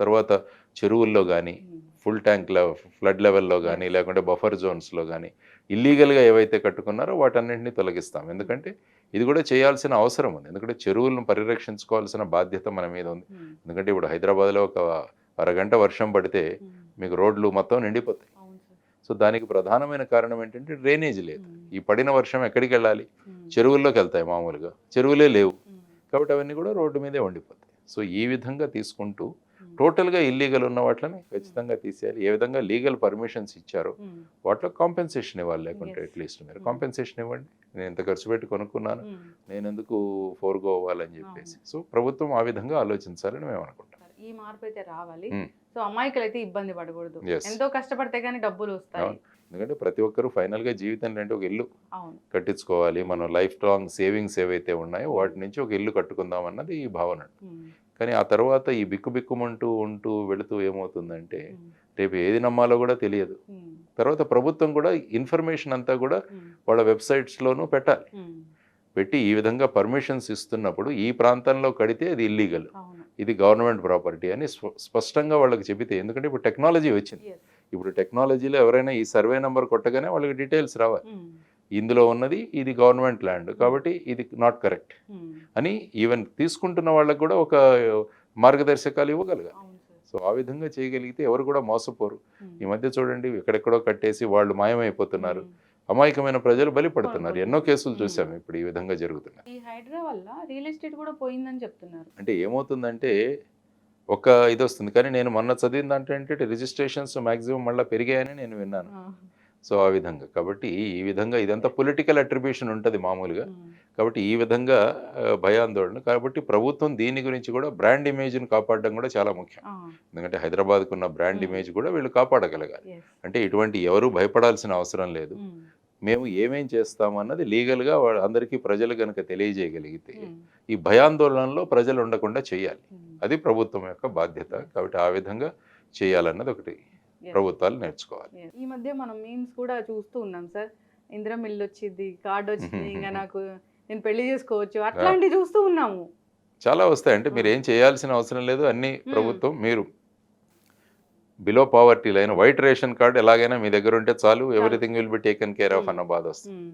తర్వాత చెరువుల్లో కానీ, ఫుల్ ట్యాంక్ ఫ్లడ్ లెవెల్లో కానీ, లేకుంటే బఫర్ జోన్స్లో కానీ ఇల్లీగల్గా ఏవైతే కట్టుకున్నారో వాటన్నింటినీ తొలగిస్తాం. ఎందుకంటే ఇది కూడా చేయాల్సిన అవసరం ఉంది. ఎందుకంటే చెరువులను పరిరక్షించుకోవాల్సిన బాధ్యత మన మీద ఉంది. ఎందుకంటే ఇప్పుడు హైదరాబాద్లో ఒక అరగంట వర్షం పడితే మీకు రోడ్లు మొత్తం నిండిపోతాయి. సో దానికి ప్రధానమైన కారణం ఏంటంటే డ్రైనేజ్ లేదు. ఈ పడిన వర్షం ఎక్కడికి వెళ్ళాలి? చెరువుల్లోకి వెళ్తాయి. మామూలుగా చెరువులే లేవు కాబట్టి అవన్నీ కూడా రోడ్డు మీదే ఉండిపోతాయి. సో ఈ విధంగా తీసుకుంటూ టోటల్గా ఇల్లీగల్ ఉన్న వాటిని ఖచ్చితంగా తీసేయాలి. ఏ విధంగా లీగల్ పర్మిషన్స్ ఇచ్చారో వాటిలో కాంపెన్సేషన్ ఇవ్వాలి. లేకుంటే అట్లీస్ట్ మీరు కాంపెన్సేషన్ ఇవ్వండి, నేను ఎంత ఖర్చు పెట్టి కొనుక్కున్నాను, నేను ఎందుకు ఫోర్గో అవ్వాలని చెప్పేసి. సో ప్రభుత్వం ఆ విధంగా ఆలోచించాలని మేము అనుకుంటాం. ఈ మార్పు అయితే రావాలి. సో అమాయకులు అయితే ఇబ్బంది పడకూడదు. ఎంతో కష్టపడితే కానీ డబ్బులు వస్తాయి. ఎందుకంటే ప్రతి ఒక్కరు ఫైనల్గా జీవితంలో అంటే ఒక ఇల్లు అవును. కట్టించుకోవాలి, మనం లైఫ్ లాంగ్ సేవింగ్స్ ఏవైతే ఉన్నాయో వాటి నుంచి ఒక ఇల్లు కట్టుకుందాం అన్నది ఈ భావన. కానీ ఆ తర్వాత ఈ బిక్కుబిక్కుమంటూ ఉంటూ వెళుతూ ఏమవుతుందంటే రేపు ఏది నమ్మాలో కూడా తెలియదు. తర్వాత ప్రభుత్వం కూడా ఇన్ఫర్మేషన్ అంతా కూడా వాళ్ళ వెబ్సైట్స్లోనూ పెట్టాలి. పెట్టి ఈ విధంగా పర్మిషన్స్ ఇస్తున్నప్పుడు ఈ ప్రాంతంలో కడితే అది ఇల్లీగల్, ఇది గవర్నమెంట్ ప్రాపర్టీ అని స్పష్టంగా వాళ్ళకి చెబితే, ఎందుకంటే ఇప్పుడు టెక్నాలజీ వచ్చింది. ఇప్పుడు టెక్నాలజీలో ఎవరైనా ఈ సర్వే నెంబర్ కొట్టగానే వాళ్ళకి డీటెయిల్స్ రావాలి, ఇందులో ఉన్నది ఇది గవర్నమెంట్ ల్యాండ్ కాబట్టి ఇది నాట్ కరెక్ట్ అని ఈవెన్ తీసుకుంటున్న వాళ్ళకు కూడా ఒక మార్గదర్శకాలు ఇవ్వగలగాలి. సో ఆ విధంగా చేయగలిగితే ఎవరు కూడా మోసపోరు. ఈ మధ్య చూడండి ఎక్కడెక్కడో కట్టేసి వాళ్ళు మాయమైపోతున్నారు, అమాయకమైన ప్రజలు బలిపడుతున్నారు. ఎన్నో కేసులు చూసాము ఇప్పుడు ఈ విధంగా జరుగుతున్నాయి. ఈ హైడ్రా వల్ల రియల్ ఎస్టేట్ కూడా పోయిందని చెప్తున్నారు. అంటే ఏమవుతుందంటే ఒక ఇది వస్తుంది, కానీ నేను మొన్న చదివిన దాంట్లో ఏంటంటే రిజిస్ట్రేషన్స్ మ్యాక్సిమం మళ్ళీ పెరిగాయని నేను విన్నాను. సో ఆ విధంగా కాబట్టి ఈ విధంగా ఇదంతా పొలిటికల్ అట్రిబ్యూషన్ ఉంటుంది మామూలుగా. కాబట్టి ఈ విధంగా భయాందోళన. కాబట్టి ప్రభుత్వం దీని గురించి కూడా బ్రాండ్ ఇమేజ్ని కాపాడడం కూడా చాలా ముఖ్యం. ఎందుకంటే హైదరాబాద్కు ఉన్న బ్రాండ్ ఇమేజ్ కూడా వీళ్ళు కాపాడగలగాలి. అంటే ఇటువంటి ఎవరు భయపడాల్సిన అవసరం లేదు. మేము ఏమేం చేస్తామన్నది లీగల్గా అందరికీ ప్రజలు కనుక తెలియజేయగలిగితే ఈ భయాందోళనలో ప్రజలు ఉండకుండా చేయాలి. అది ప్రభుత్వం యొక్క బాధ్యత. కాబట్టి ఆ విధంగా చేయాలన్నది ఒకటి ప్రభుత్వాలు నేర్చుకోవాలి. ఈ మధ్య మనం మీమ్స్ కూడా చూస్తూ ఉన్నాం సార్, ఇందిరం ఇల్లు వచ్చింది, కార్డు వచ్చింది, ఇంకా నాకు నేను పెళ్లి చేసుకోవచ్చు, అట్లాంటివి చూస్తూ ఉన్నాము. చాలా వస్తాయి. అంటే మీరు ఏం చేయాల్సిన అవసరం లేదు, అన్ని ప్రభుత్వం. మీరు below poverty line white ration card ఎలాగైనా మీ దగ్గర ఉంటే చాలు, everything will be taken care of అన్న బాధ వస్తుంది.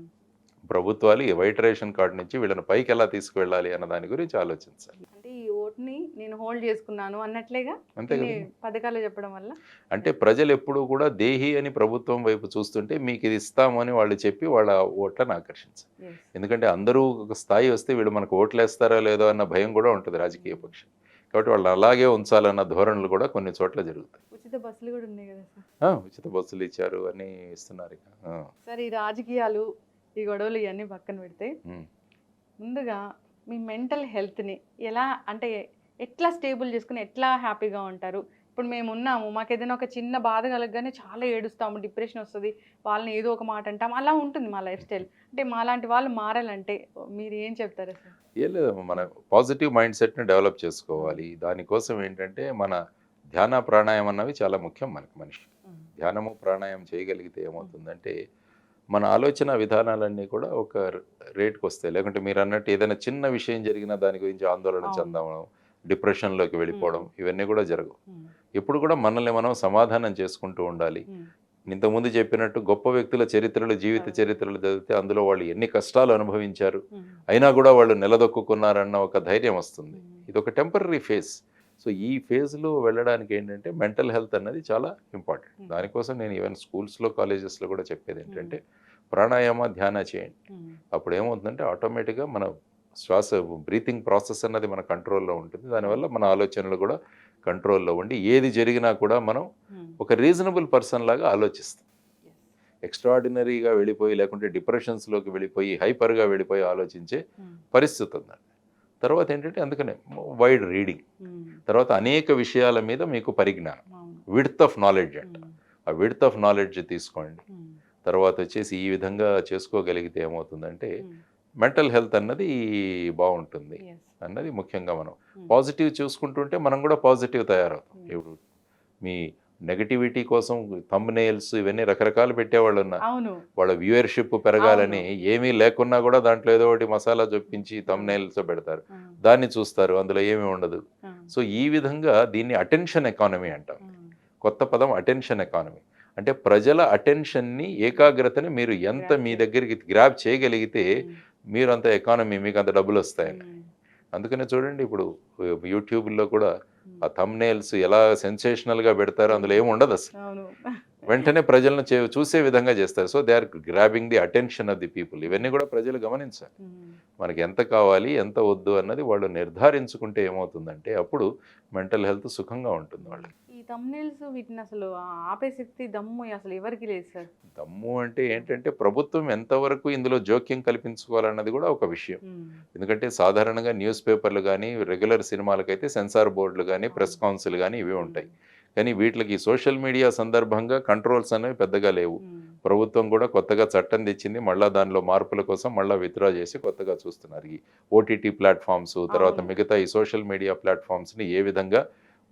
ప్రభుత్వాలు ఈ వైట్ రేషన్ కార్డు నుంచి వీళ్ళని పైకి ఎలా తీసుకువెళ్ళాలి అన్న దాని గురించి ఆలోచించాలి. అంటే ఈ ఓట్ని నేను హోల్డ్ చేసుకున్నాను అన్నట్లేగా అంతే పథకాలు చెప్పడం వల్ల. అంటే ప్రజలు ఎప్పుడు కూడా దేహి అని ప్రభుత్వం వైపు చూస్తుంటే మీకు ఇది ఇస్తాము అని వాళ్ళు చెప్పి వాళ్ళ ఓట్లను ఆకర్షించాలి. ఎందుకంటే అందరూ ఒక స్థాయి వస్తే వీళ్ళు మనకు ఓట్లు వేస్తారా లేదో అన్న భయం కూడా ఉంటుంది రాజకీయ పక్షం. కాబట్టి వాళ్ళు అలాగే ఉంచాలన్న ధోరణులు కూడా కొన్ని చోట్ల జరుగుతాయి. ఉచిత బస్సులు కూడా ఉన్నాయి కదా సార్. ఉచిత బస్సులు ఇచ్చారు అని ఇస్తున్నారు. సార్ ఈ రాజకీయాలు ఈ గొడవలు ఇవన్నీ పక్కన పెడితే ముందుగా మీ మెంటల్ హెల్త్ని ఎలా అంటే ఎట్లా స్టేబుల్ చేసుకుని ఎట్లా హ్యాపీగా ఉంటారు? ఇప్పుడు మేము ఉన్నాము, మాకు ఏదైనా ఒక చిన్న బాధ కలగగానే చాలా ఏడుస్తాము, డిప్రెషన్ వస్తుంది, వాళ్ళని ఏదో ఒక మాట అంటాం, అలా ఉంటుంది మా లైఫ్ స్టైల్. అంటే మాలాంటి వాళ్ళు మారాలంటే మీరు ఏం చెప్తారు సార్? ఏం లేదు, మన పాజిటివ్ మైండ్ సెట్ని డెవలప్ చేసుకోవాలి. దానికోసం ఏంటంటే మన ధ్యాన ప్రాణాయామం అన్నవి చాలా ముఖ్యం మనకి. మనిషి ధ్యానము ప్రాణాయామం చేయగలిగితే ఏమవుతుందంటే మన ఆలోచన విధానాలన్నీ కూడా ఒక రేట్కి వస్తాయి. లేకుంటే మీరు అన్నట్టు ఏదైనా చిన్న విషయం జరిగినా దాని గురించి ఆందోళన చెందడం, డిప్రెషన్లోకి వెళ్ళిపోవడం, ఇవన్నీ కూడా జరగవు. ఎప్పుడు కూడా మనల్ని మనం సమాధానం చేసుకుంటూ ఉండాలి. ఇంతకుముందు చెప్పినట్టు గొప్ప వ్యక్తుల చరిత్రలు, జీవిత చరిత్రలు చదివితే అందులో వాళ్ళు ఎన్ని కష్టాలు అనుభవించారు, అయినా కూడా వాళ్ళు నిలదొక్కున్నారన్న ఒక ధైర్యం వస్తుంది. ఇది ఒక టెంపరరీ ఫేజ్. సో ఈ ఫేజ్లో వెళ్ళడానికి ఏంటంటే మెంటల్ హెల్త్ అన్నది చాలా ఇంపార్టెంట్. దానికోసం నేను ఈవెన్ స్కూల్స్లో కాలేజెస్లో కూడా చెప్పేది ఏంటంటే ప్రాణాయామ ధ్యాన చేయండి. అప్పుడు ఏమవుతుందంటే ఆటోమేటిక్గా మన శ్వాస బ్రీతింగ్ ప్రాసెస్ అన్నది మన కంట్రోల్లో ఉంటుంది. దానివల్ల మన ఆలోచనలు కూడా కంట్రోల్లో ఉండి ఏది జరిగినా కూడా మనం ఒక రీజనబుల్ పర్సన్ లాగా ఆలోచిస్తాం. ఎక్స్ట్రాడినరీగా వెళ్ళిపోయి లేకుంటే డిప్రెషన్స్లోకి వెళ్ళిపోయి హైపర్గా వెళ్ళిపోయి ఆలోచించే పరిస్థితి ఉందండి. తర్వాత ఏంటంటే అందుకనే వైడ్ రీడింగ్, తర్వాత అనేక విషయాల మీద మీకు పరిజ్ఞానం, విడ్త్ ఆఫ్ నాలెడ్జ్ అంట. ఆ విడ్త్ ఆఫ్ నాలెడ్జ్ తీసుకోండి. తర్వాత వచ్చేసి ఈ విధంగా చేసుకోగలిగితే ఏమవుతుందంటే మెంటల్ హెల్త్ అన్నది బాగుంటుంది అన్నది ముఖ్యంగా. మనం పాజిటివ్ చూసుకుంటుంటే మనం కూడా పాజిటివ్ తయారవుతాం. ఇప్పుడు మీ నెగటివిటీ కోసం థంబ్నెయిల్స్ ఇవన్నీ రకరకాలు పెట్టేవాళ్ళు ఉన్నారు. వాళ్ళ వ్యూయర్షిప్ పెరగాలని ఏమీ లేకున్నా కూడా దాంట్లో ఏదో ఒకటి మసాలా చొప్పించి థంబ్నెయిల్స్ పెడతారు, దాన్ని చూస్తారు, అందులో ఏమీ ఉండదు. సో ఈ విధంగా దీన్ని అటెన్షన్ ఎకానమీ అంటాం. కొత్త పదం అటెన్షన్ ఎకానమీ. అంటే ప్రజల అటెన్షన్ని, ఏకాగ్రతని మీరు ఎంత మీ దగ్గరికి గ్రాబ్ చేయగలిగితే మీరు అంత ఎకానమీ, మీకు అంత డబ్బులు వస్తాయని. అందుకనే చూడండి ఇప్పుడు యూట్యూబ్లో కూడా ఆ థంబ్నెయిల్స్ ఎలా సెన్సేషనల్గా పెడతారో అందులో ఏమి ఉండదు అసలు. వెంటనే ప్రజలను చూసే విధంగా చేస్తారు. So they are grabbing the attention of the people. ఇవన్నీ కూడా ప్రజలు గమనించాలి. మనకి ఎంత కావాలి ఎంత వద్దు అన్నది వాళ్ళు నిర్ధారించుకుంటే ఏమవుతుందంటే అప్పుడు మెంటల్ హెల్త్ సుఖంగా ఉంటుంది వాళ్ళకి. ఈ థంబ్నెయిల్స్ వీటిని అసలు ఆపే శక్తి దమ్ము అసలు ఎవరికి లేదు సార్. దమ్ము అంటే ఏంటంటే ప్రభుత్వం ఎంతవరకు ఇందులో జోక్యం కల్పించుకోవాలన్నది కూడా ఒక విషయం. ఎందుకంటే సాధారణంగా న్యూస్ పేపర్లు కానీ రెగ్యులర్ సినిమాలకైతే సెన్సార్ బోర్డులు కానీ ప్రెస్ కౌన్సిల్ కానీ ఇవి ఉంటాయి. కానీ వీటికి సోషల్ మీడియా సందర్భంగా కంట్రోల్స్ అనేవి పెద్దగా లేవు. ప్రభుత్వం కూడా కొత్తగా చట్టం తెచ్చింది, మళ్ళీ దానిలో మార్పుల కోసం మళ్ళీ విత్డ్రా చేసి కొత్తగా చూస్తున్నారు. ఈ ఓటీటీ ప్లాట్ఫామ్స్, తర్వాత అవును. మిగతా ఈ సోషల్ మీడియా ప్లాట్ఫామ్స్ని ఏ విధంగా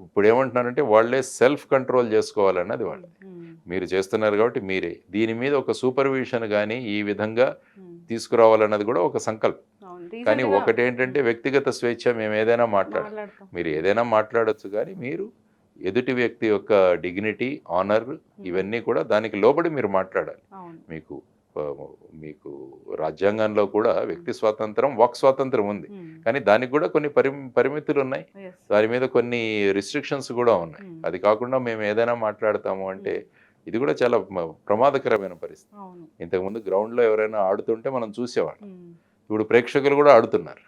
ఇప్పుడు ఏమంటున్నారంటే వాళ్ళే సెల్ఫ్ కంట్రోల్ చేసుకోవాలన్నది వాళ్ళది. మీరు చేస్తున్నారు కాబట్టి మీరే దీని మీద ఒక సూపర్విజన్ కానీ ఈ విధంగా తీసుకురావాలన్నది కూడా ఒక సంకల్పం. కానీ ఒకటేంటంటే వ్యక్తిగత స్వేచ్ఛ, మేము ఏదైనా మాట్లాడతాం. మీరు ఏదైనా మాట్లాడొచ్చు, కానీ మీరు ఎదుటి వ్యక్తి యొక్క డిగ్నిటీ, ఆనర్ ఇవన్నీ కూడా దానికి లోబడి మీరు మాట్లాడాలి. అవును. మీకు మీకు రాజ్యాంగంలో కూడా వ్యక్తి స్వాతంత్రం, వాక్ స్వాతంత్రం ఉంది, కానీ దానికి కూడా కొన్ని పరిమితులు ఉన్నాయి, Yes. దాని మీద కొన్ని రిస్ట్రిక్షన్స్ కూడా ఉన్నాయి. అది కాకుండా మేము ఏదైనా మాట్లాడతాము అంటే ఇది కూడా చాలా ప్రమాదకరమైన పరిస్థితి. అవును. ఇంతకుముందు గ్రౌండ్లో ఎవరైనా ఆడుతుంటే మనం చూసేవాళ్ళం, ఇప్పుడు ప్రేక్షకులు కూడా ఆడుతున్నారు,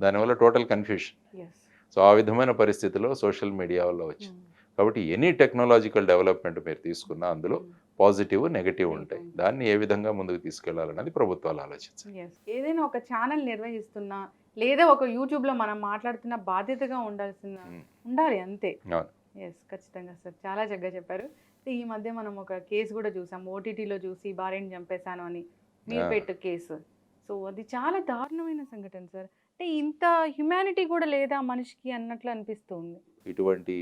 దానివల్ల టోటల్ కన్ఫ్యూషన్. Yes. సో ఆ విధమైన పరిస్థితిలో సోషల్ మీడియా వల్ల వచ్చింది. కాబట్టి ఎనీ టెక్నాలజికల్ డెవలప్మెంట్ మీరు తీసుకున్నా అందులో పాజిటివ్, నెగటివ్ ఉంటాయి. దాన్ని ఏ విధంగా ముందుకు తీసుకెళ్లాలన్నది ప్రభుత్వాలు ఆలోచించాలి. Yes. ఏదైనా ఒక ఛానల్ నిర్వహిస్తున్నా లేదా ఒక యూట్యూబ్లో మనం మాట్లాడుతున్న బాధ్యతగా ఉండాలి అంతే. అవును. ఎస్, ఖచ్చితంగా సార్, చాలా చక్కగా చెప్పారు. ఈ మధ్య మనం ఒక కేసు కూడా చూసాం, ఓటీటీలో చూసి భార్యని చంపేశాను అని మీర్పేట్ కేసు. సో అది చాలా దారుణమైన సంఘటన సార్. అంటే ఇంత హ్యుమానిటీ కూడా లేదా మనిషికి అన్నట్లు అనిపిస్తుంది. ఇటువంటి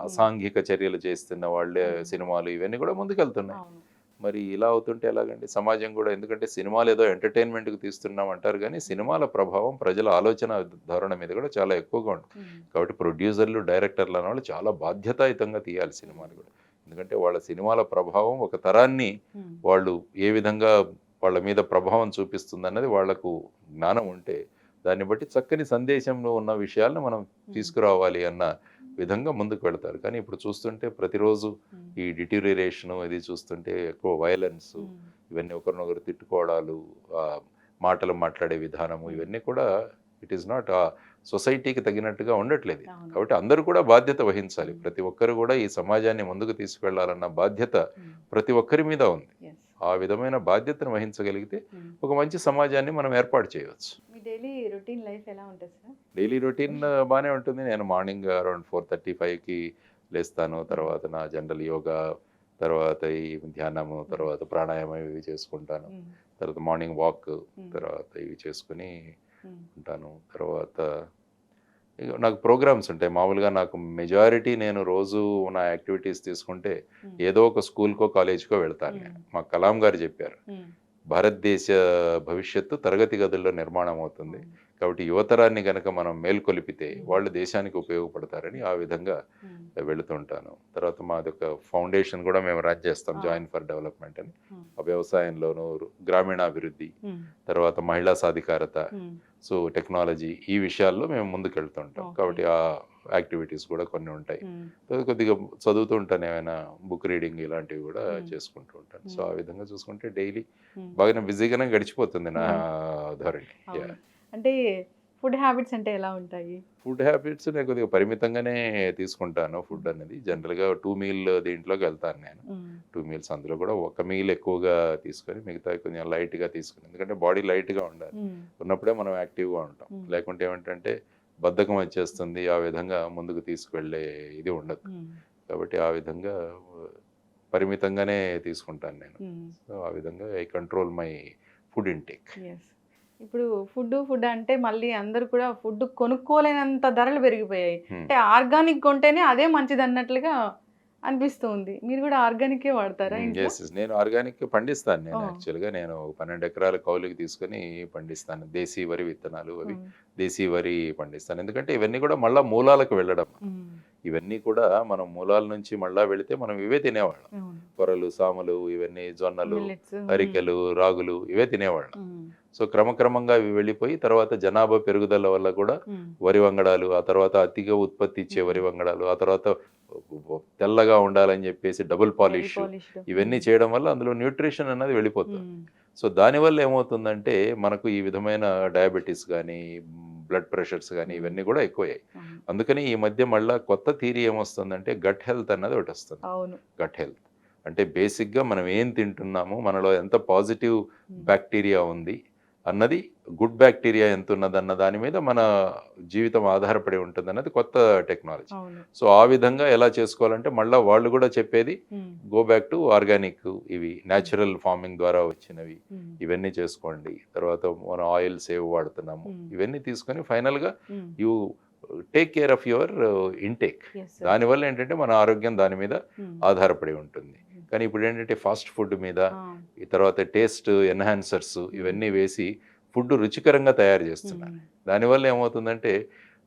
అసాంఘిక చర్యలు చేస్తున్న వాళ్ళే సినిమాలు ఇవన్నీ కూడా ముందుకెళ్తున్నాయి. అవును. మరి ఇలా అవుతుంటే ఎలాగండి సమాజం కూడా? ఎందుకంటే సినిమాలు ఏదో ఎంటర్టైన్మెంట్కి తీస్తున్నాం అంటారు, కానీ సినిమాల ప్రభావం ప్రజల ఆలోచన ధోరణి మీద కూడా చాలా ఎక్కువగా ఉంటుంది. కాబట్టి ప్రొడ్యూసర్లు, డైరెక్టర్లు అనే వాళ్ళు చాలా బాధ్యతాయుతంగా తీయాలి సినిమాలు కూడా. ఎందుకంటే వాళ్ళ సినిమాల ప్రభావం ఒక తరాన్ని వాళ్ళు ఏ విధంగా వాళ్ళ మీద ప్రభావం చూపిస్తుంది అన్నది వాళ్లకు జ్ఞానం ఉంటే దాన్ని బట్టి చక్కని సందేశంలో ఉన్న విషయాలను మనం తీసుకురావాలి అన్న విధంగా ముందుకు వెళ్తారు. కానీ ఇప్పుడు చూస్తుంటే ప్రతిరోజు ఈ డిటీరియరేషను ఇది చూస్తుంటే ఎక్కువ వైలెన్స్, ఇవన్నీ ఒకరినొకరు తిట్టుకోవడాలు, మాటలు మాట్లాడే విధానము, ఇవన్నీ కూడా ఇట్ ఈస్ నాట్ ఆ సొసైటీకి తగినట్టుగా ఉండట్లేదు. కాబట్టి అందరూ కూడా బాధ్యత వహించాలి. ప్రతి ఒక్కరు కూడా ఈ సమాజాన్ని ముందుకు తీసుకెళ్లాలన్న బాధ్యత ప్రతి ఒక్కరి మీద ఉంది. ఆ విధమైన బాధ్యతను వహించగలిగితే ఒక మంచి సమాజాన్ని మనం ఏర్పాటు చేయవచ్చు. డైలీ రొటీన్ లైఫ్ ఎలా ఉంటుంది సార్? డైలీ రొటీన్ బాగానే ఉంటుంది. నేను మార్నింగ్ అరౌండ్ 4:35కి లేస్తాను. తర్వాత నా జనరల్ యోగా, తర్వాత ఈ ధ్యానము, తర్వాత ప్రాణాయామం ఇవి చేసుకుంటాను. తర్వాత మార్నింగ్ వాక్, తర్వాత ఇవి చేసుకుని ఉంటాను. తర్వాత నాకు ప్రోగ్రామ్స్ ఉంటాయి. మామూలుగా నాకు మెజారిటీ నేను రోజు నా యాక్టివిటీస్ తీసుకుంటే ఏదో ఒక స్కూల్కో కాలేజ్కో వెళ్తాను. నేను మా కలాం గారు చెప్పారు, భారతదేశ భవిష్యత్తు తరగతి గదుల్లో నిర్మాణం అవుతుంది, కాబట్టి యువతరాన్ని కనుక మనం మేల్కొలిపితే వాళ్ళు దేశానికి ఉపయోగపడతారని ఆ విధంగా వెళుతుంటాను. తర్వాత మాదొక ఫౌండేషన్ కూడా మేము రన్ చేస్తాం, జాయిన్ ఫర్ డెవలప్మెంట్ అని. వ్యవసాయంలోనూ, గ్రామీణాభివృద్ధి, తర్వాత మహిళా సాధికారత, సో టెక్నాలజీ, ఈ విషయాల్లో మేము ముందుకు వెళ్తుంటాం. కాబట్టి ఆ యాక్టివిటీస్ కూడా కొన్ని ఉంటాయి. కొద్దిగా చదువుతూ ఉంటాను, ఏమైనా బుక్ రీడింగ్ ఇలాంటివి కూడా చేసుకుంటూ ఉంటాను. సో ఆ విధంగా చూసుకుంటే డైలీ బాగానే బిజీగానే గడిచిపోతుంది నా ధోరణి. అంటే ఫుడ్ హ్యాబిట్స్ అంటే ఎలా ఉంటాయి? ఫుడ్ హ్యాబిట్స్ నేను కొద్దిగా పరిమితంగానే తీసుకుంటాను. ఫుడ్ అనేది జనరల్గా 2 మీల్ దీంట్లోకి వెళ్తాను నేను. 2 మీల్స్, అందులో కూడా ఒక మీల్ ఎక్కువగా తీసుకొని మిగతా కొంచెం లైట్గా తీసుకుని, ఎందుకంటే బాడీ లైట్గా ఉండాలి. ఉన్నప్పుడే మనం యాక్టివ్గా ఉంటాం, లేకుంటే ఏమిటంటే బద్ధకం వచ్చేస్తుంది, ఆ విధంగా ముందుకు తీసుకువెళ్ళే ఇది ఉండదు. కాబట్టి ఆ విధంగా పరిమితంగానే తీసుకుంటాను నేను. సో ఆ విధంగా I control my food intake. ఇప్పుడు ఫుడ్ అంటే మళ్ళీ అందరూ కూడా ఫుడ్ కొనుక్కోలేనంత ధరలు పెరిగిపోయాయి. అంటే ఆర్గానిక్ కొంటేనే అదే మంచిది అన్నట్లుగా అనిపిస్తుంది. మీరు కూడా ఆర్గానికే వాడతారా? నేను ఆర్గానిక్ పండిస్తాను. నేను యాక్చువల్గా నేను 12 ఎకరాల కౌలుకి తీసుకొని పండిస్తాను. దేశీ వరి విత్తనాలు, అవి దేశీ వరి పండిస్తాను. ఎందుకంటే ఇవన్నీ కూడా మళ్ళీ మూలాలకు వెళ్ళడం. ఇవన్నీ కూడా మనం మూలాల నుంచి మళ్ళా వెళితే మనం ఇవే తినేవాళ్ళం. కొరలు, సామలు, ఇవన్నీ జొన్నలు, అరికెలు, రాగులు ఇవే తినేవాళ్ళం. సో క్రమక్రమంగా ఇవి వెళ్ళిపోయి తర్వాత జనాభా పెరుగుదల వల్ల కూడా వరి వంగడాలు, ఆ తర్వాత అతిగా ఉత్పత్తి ఇచ్చే వరి వంగడాలు, ఆ తర్వాత తెల్లగా ఉండాలని చెప్పేసి డబుల్ పాలిష్, ఇవన్నీ చేయడం వల్ల అందులో న్యూట్రిషన్ అన్నది వెళ్ళిపోతుంది. సో దానివల్ల ఏమవుతుందంటే మనకు ఈ విధమైన డయాబెటీస్ కానీ, బ్లడ్ ప్రెషర్స్ కానీ ఇవన్నీ కూడా ఎక్కువయ్యాయి. అందుకని ఈ మధ్య మళ్ళీ కొత్త థియరీ ఏమొస్తుందంటే గట్ హెల్త్ అన్నది ఒకటి వస్తుంది. గట్ హెల్త్ అంటే బేసిక్గా మనం ఏం తింటున్నాము, మనలో ఎంత పాజిటివ్ బ్యాక్టీరియా ఉంది, అన్నది, గుడ్ బ్యాక్టీరియా ఎంత ఉన్నదన్న దాని మీద మన జీవితం ఆధారపడి ఉంటుంది అన్నది కొత్త టెక్నాలజీ. అవును. సో ఆ విధంగా ఎలా చేసుకోవాలంటే మళ్ళీ వాళ్ళు కూడా చెప్పేది ఉమ్, గో బ్యాక్ టు ఆర్గానిక్, ఇవి న్యాచురల్ ఫార్మింగ్ ద్వారా వచ్చినవి, ఉమ్, ఇవన్నీ చేసుకోండి. తర్వాత మనం ఆయిల్ సేవ్ వాడుతున్నాము, ఇవన్నీ తీసుకొని ఫైనల్గా um, you take care of your intake. yes sir. దానివల్ల ఏంటంటే మన ఆరోగ్యం దాని మీద ఉమ్, ఆధారపడి ఉంటుంది. కానీ ఇప్పుడు ఏంటంటే ఫాస్ట్ ఫుడ్ మీద, ఆ, ఈ తర్వాత టేస్ట్ ఎన్హాన్సర్స్ ఇవన్నీ వేసి ఫుడ్ రుచికరంగా తయారు చేస్తున్నారు. ఉమ్, దానివల్ల ఏమవుతుందంటే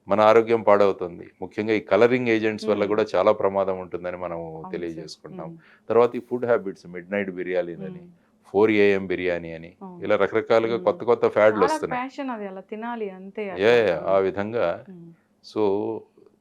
మన ఆరోగ్యం పాడవుతుంది. ముఖ్యంగా ఈ కలరింగ్ ఏజెంట్స్ వల్ల కూడా చాలా ప్రమాదం ఉంటుందని మనం అవును sir. తెలియజేసుకుంటాం. ఉమ్, తర్వాత ఈ food habits, mid night biryani అని, 4 AM బిర్యానీ అని, అవును. ఇలా రకరకాలుగా ఉమ్. కొత్త కొత్త ఫ్యాడ్లు చాలా వస్తున్నాయి. ప్యాషన్ అది, అలా తినాలి అంతే ఏ అట్లా. ఆ విధంగా ఉమ్, సో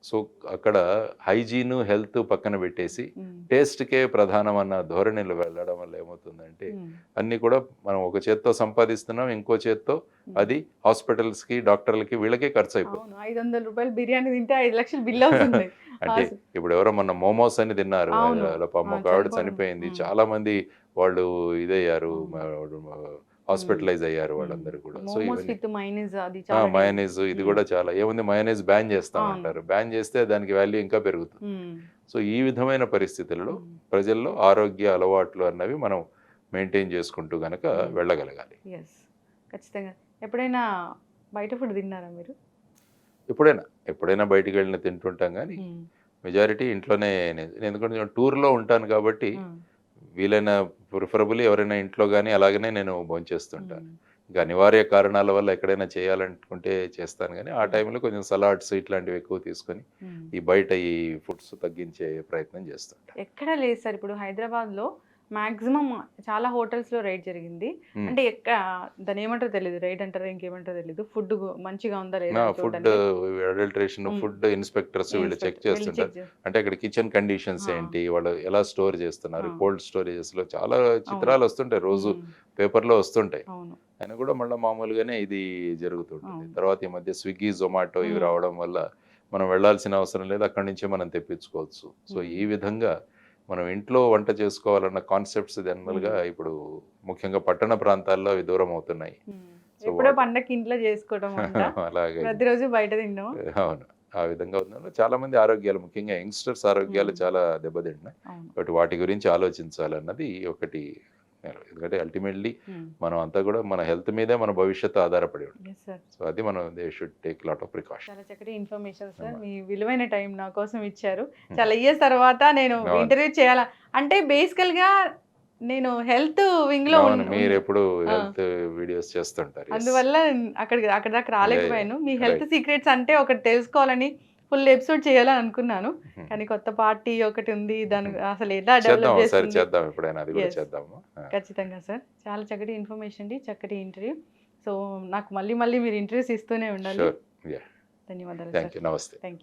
సో అక్కడ హైజీన్ హెల్త్ పక్కన పెట్టేసి ఉమ్, టేస్ట్కే ప్రధానం అన్న ధోరణిలో వెళ్ళడం వల్ల ఏమవుతుందంటే ఉమ్, అన్నీ కూడా మనం ఒక చేత్తో సంపాదిస్తున్నాం, ఇంకో చేత్తో ఉమ్. అది హాస్పిటల్స్కి, డాక్టర్లకి, వీళ్ళకే ఖర్చు అయిపోతుంది. అవును, 500 రూపాయలు బిర్యానీ తింటే 5 లక్షలు బిల్ అవుతుంది. అంటే ఇప్పుడు ఎవరో మొన్న మోమోస్ అని తిన్నారు అవును. హైదరాబాద్లో, పాపం ఆ, ఒక ఆవిడ చనిపోవడం. చనిపోయింది. ఉమ్. చాలా మంది వాళ్ళు ఇదయ్యారు, అవును. హాస్పిటలైజ్ అయ్యారు వాళ్ళందరూ కూడా. సో మోమోస్ ఇవన్నీ విత్ మైనీస్ అది చాలా మయోనైజ్ ఇది కూడా చాలా ఏముంది, మయోనైజ్ బ్యాన్ చేస్తామంటారు. బ్యాన్ చేస్తే దానికి వాల్యూ ఇంకా పెరుగుతుంది. సో ఈ విధమైన పరిస్థితుల్లో ప్రజల్లో ఆరోగ్య అలవాట్లు అన్నవి మనం మెయింటైన్ చేసుకుంటూ గనక వెళ్ళగలగాలి. ఎస్, ఖచ్చితంగా. ఎప్పుడైనా బయట ఫుడ్ తిన్నారా మీరు? ఎప్పుడైనా బయటికి వెళ్ళిన తింటుంటాం, కానీ మెజారిటీ ఇంట్లోనే. ఎందుకంటే టూర్లో ఉంటాను కాబట్టి వీలైన ప్రిఫరబుల్లీ ఎవరైనా ఇంట్లో కానీ అలాగనే నేను భోంచేస్తుంటాను. ఇంకా అనివార్య కారణాల వల్ల ఎక్కడైనా చేయాలనుకుంటే చేస్తాను, కానీ ఆ టైంలో కొంచెం సలాడ్స్ ఇట్లాంటివి ఎక్కువ తీసుకొని ఈ బయట ఈ ఫుడ్స్ తగ్గించే ప్రయత్నం చేస్తుంటాను. ఎక్కడ లేదు సార్. ఇప్పుడు హైదరాబాద్లో మాక్సిమం చాలా హోటల్స్లో రైడ్ జరిగింది. అంటే దాని ఏమంటారో తెలియదు, రైడ్ అంటారో ఇంకేమంటారో తెలియదు. ఫుడ్ మంచిగా ఉందా లేదా అని ఫుడ్ చూడడానికి అడల్టరేషన్, ఫుడ్ ఇన్స్పెక్టర్స్ వీళ్ళు చెక్ చేస్తుంటారు. అంటే అక్కడ కిచెన్ కండిషన్స్ ఏంటి, వాళ్ళు ఎలా స్టోర్ చేస్తున్నారు, కోల్డ్ స్టోరేజెస్లో చాలా చిత్రాలు వస్తుంటాయి, రోజు పేపర్లో వస్తుంటాయి. అవును. అయినా కూడా మళ్ళీ మామూలుగానే ఇది జరుగుతుంటుంది. తర్వాత ఈ మధ్య స్విగ్గీ, జొమాటో ఇవి రావడం వల్ల మనం వెళ్ళాల్సిన అవసరం లేదు, అక్కడి నుంచే మనం తెప్పించుకోవచ్చు. సో ఈ విధంగా మనం ఇంట్లో వంట చేసుకోవాలన్న కాన్సెప్ట్స్ జనరల్గా ఇప్పుడు ముఖ్యంగా పట్టణ ప్రాంతాల్లో అవి దూరం అవుతున్నాయి. ఎప్పుడో పండగకి ఇంట్లో చేసుకోవడం అలాగే ప్రతిరోజు బయట తినడం. అవును, ఆ విధంగా ఉందని చాలా మంది ఆరోగ్యాలు, ముఖ్యంగా యంగ్స్టర్స్ ఆరోగ్యాలు చాలా దెబ్బతింటున్నాయి. బట్ వాటి గురించి ఆలోచించాలన్నది ఒకటి. ఎందుకంటే అల్టిమేట్లీ మనం అంతా కూడా మన హెల్త్ మీదే మన భవిష్యత్తు ఆధారపడి ఉంటుంది. సో అది మనం they should take lot of precaution. చాలా చక్కటి ఇన్ఫర్మేషన్ సార్. మీ విలువైన టైం నా కోసం ఇచ్చారు. చాలా ఇయర్స్ తర్వాత నేను ఇంటర్వ్యూ చేయాలా అంటే బేసికల్ గా నేను హెల్త్ వింగ్ లో మీరు ఎప్పుడు హెల్త్ వీడియోస్ చేస్తుంటారు, అందువల్ల అక్కడ దాకా రాలేకపోయాను. మీ హెల్త్ సీక్రెట్స్ అంటే ఒకటి తెలుసుకోవాలని ఫుల్ ఎపిసోడ్ చేయాలని అనుకున్నాను, కానీ కొత్త పార్టీ ఒకటి ఉంది, దాని అసలు ఎలా డెవలప్ చేద్దాం ఎప్పుడైనా, అది కూడా చేద్దాము. ఖచ్చితంగా సార్. చాలా చక్కటి ఇన్ఫర్మేషన్ అండి, చక్కటి ఇంటర్వ్యూ. సో నాకు మళ్ళీ మీరు ఇంటర్వ్యూస్ ఇస్తూనే ఉండాలి. ధన్యవాదాలు. నమస్తే. Thank you.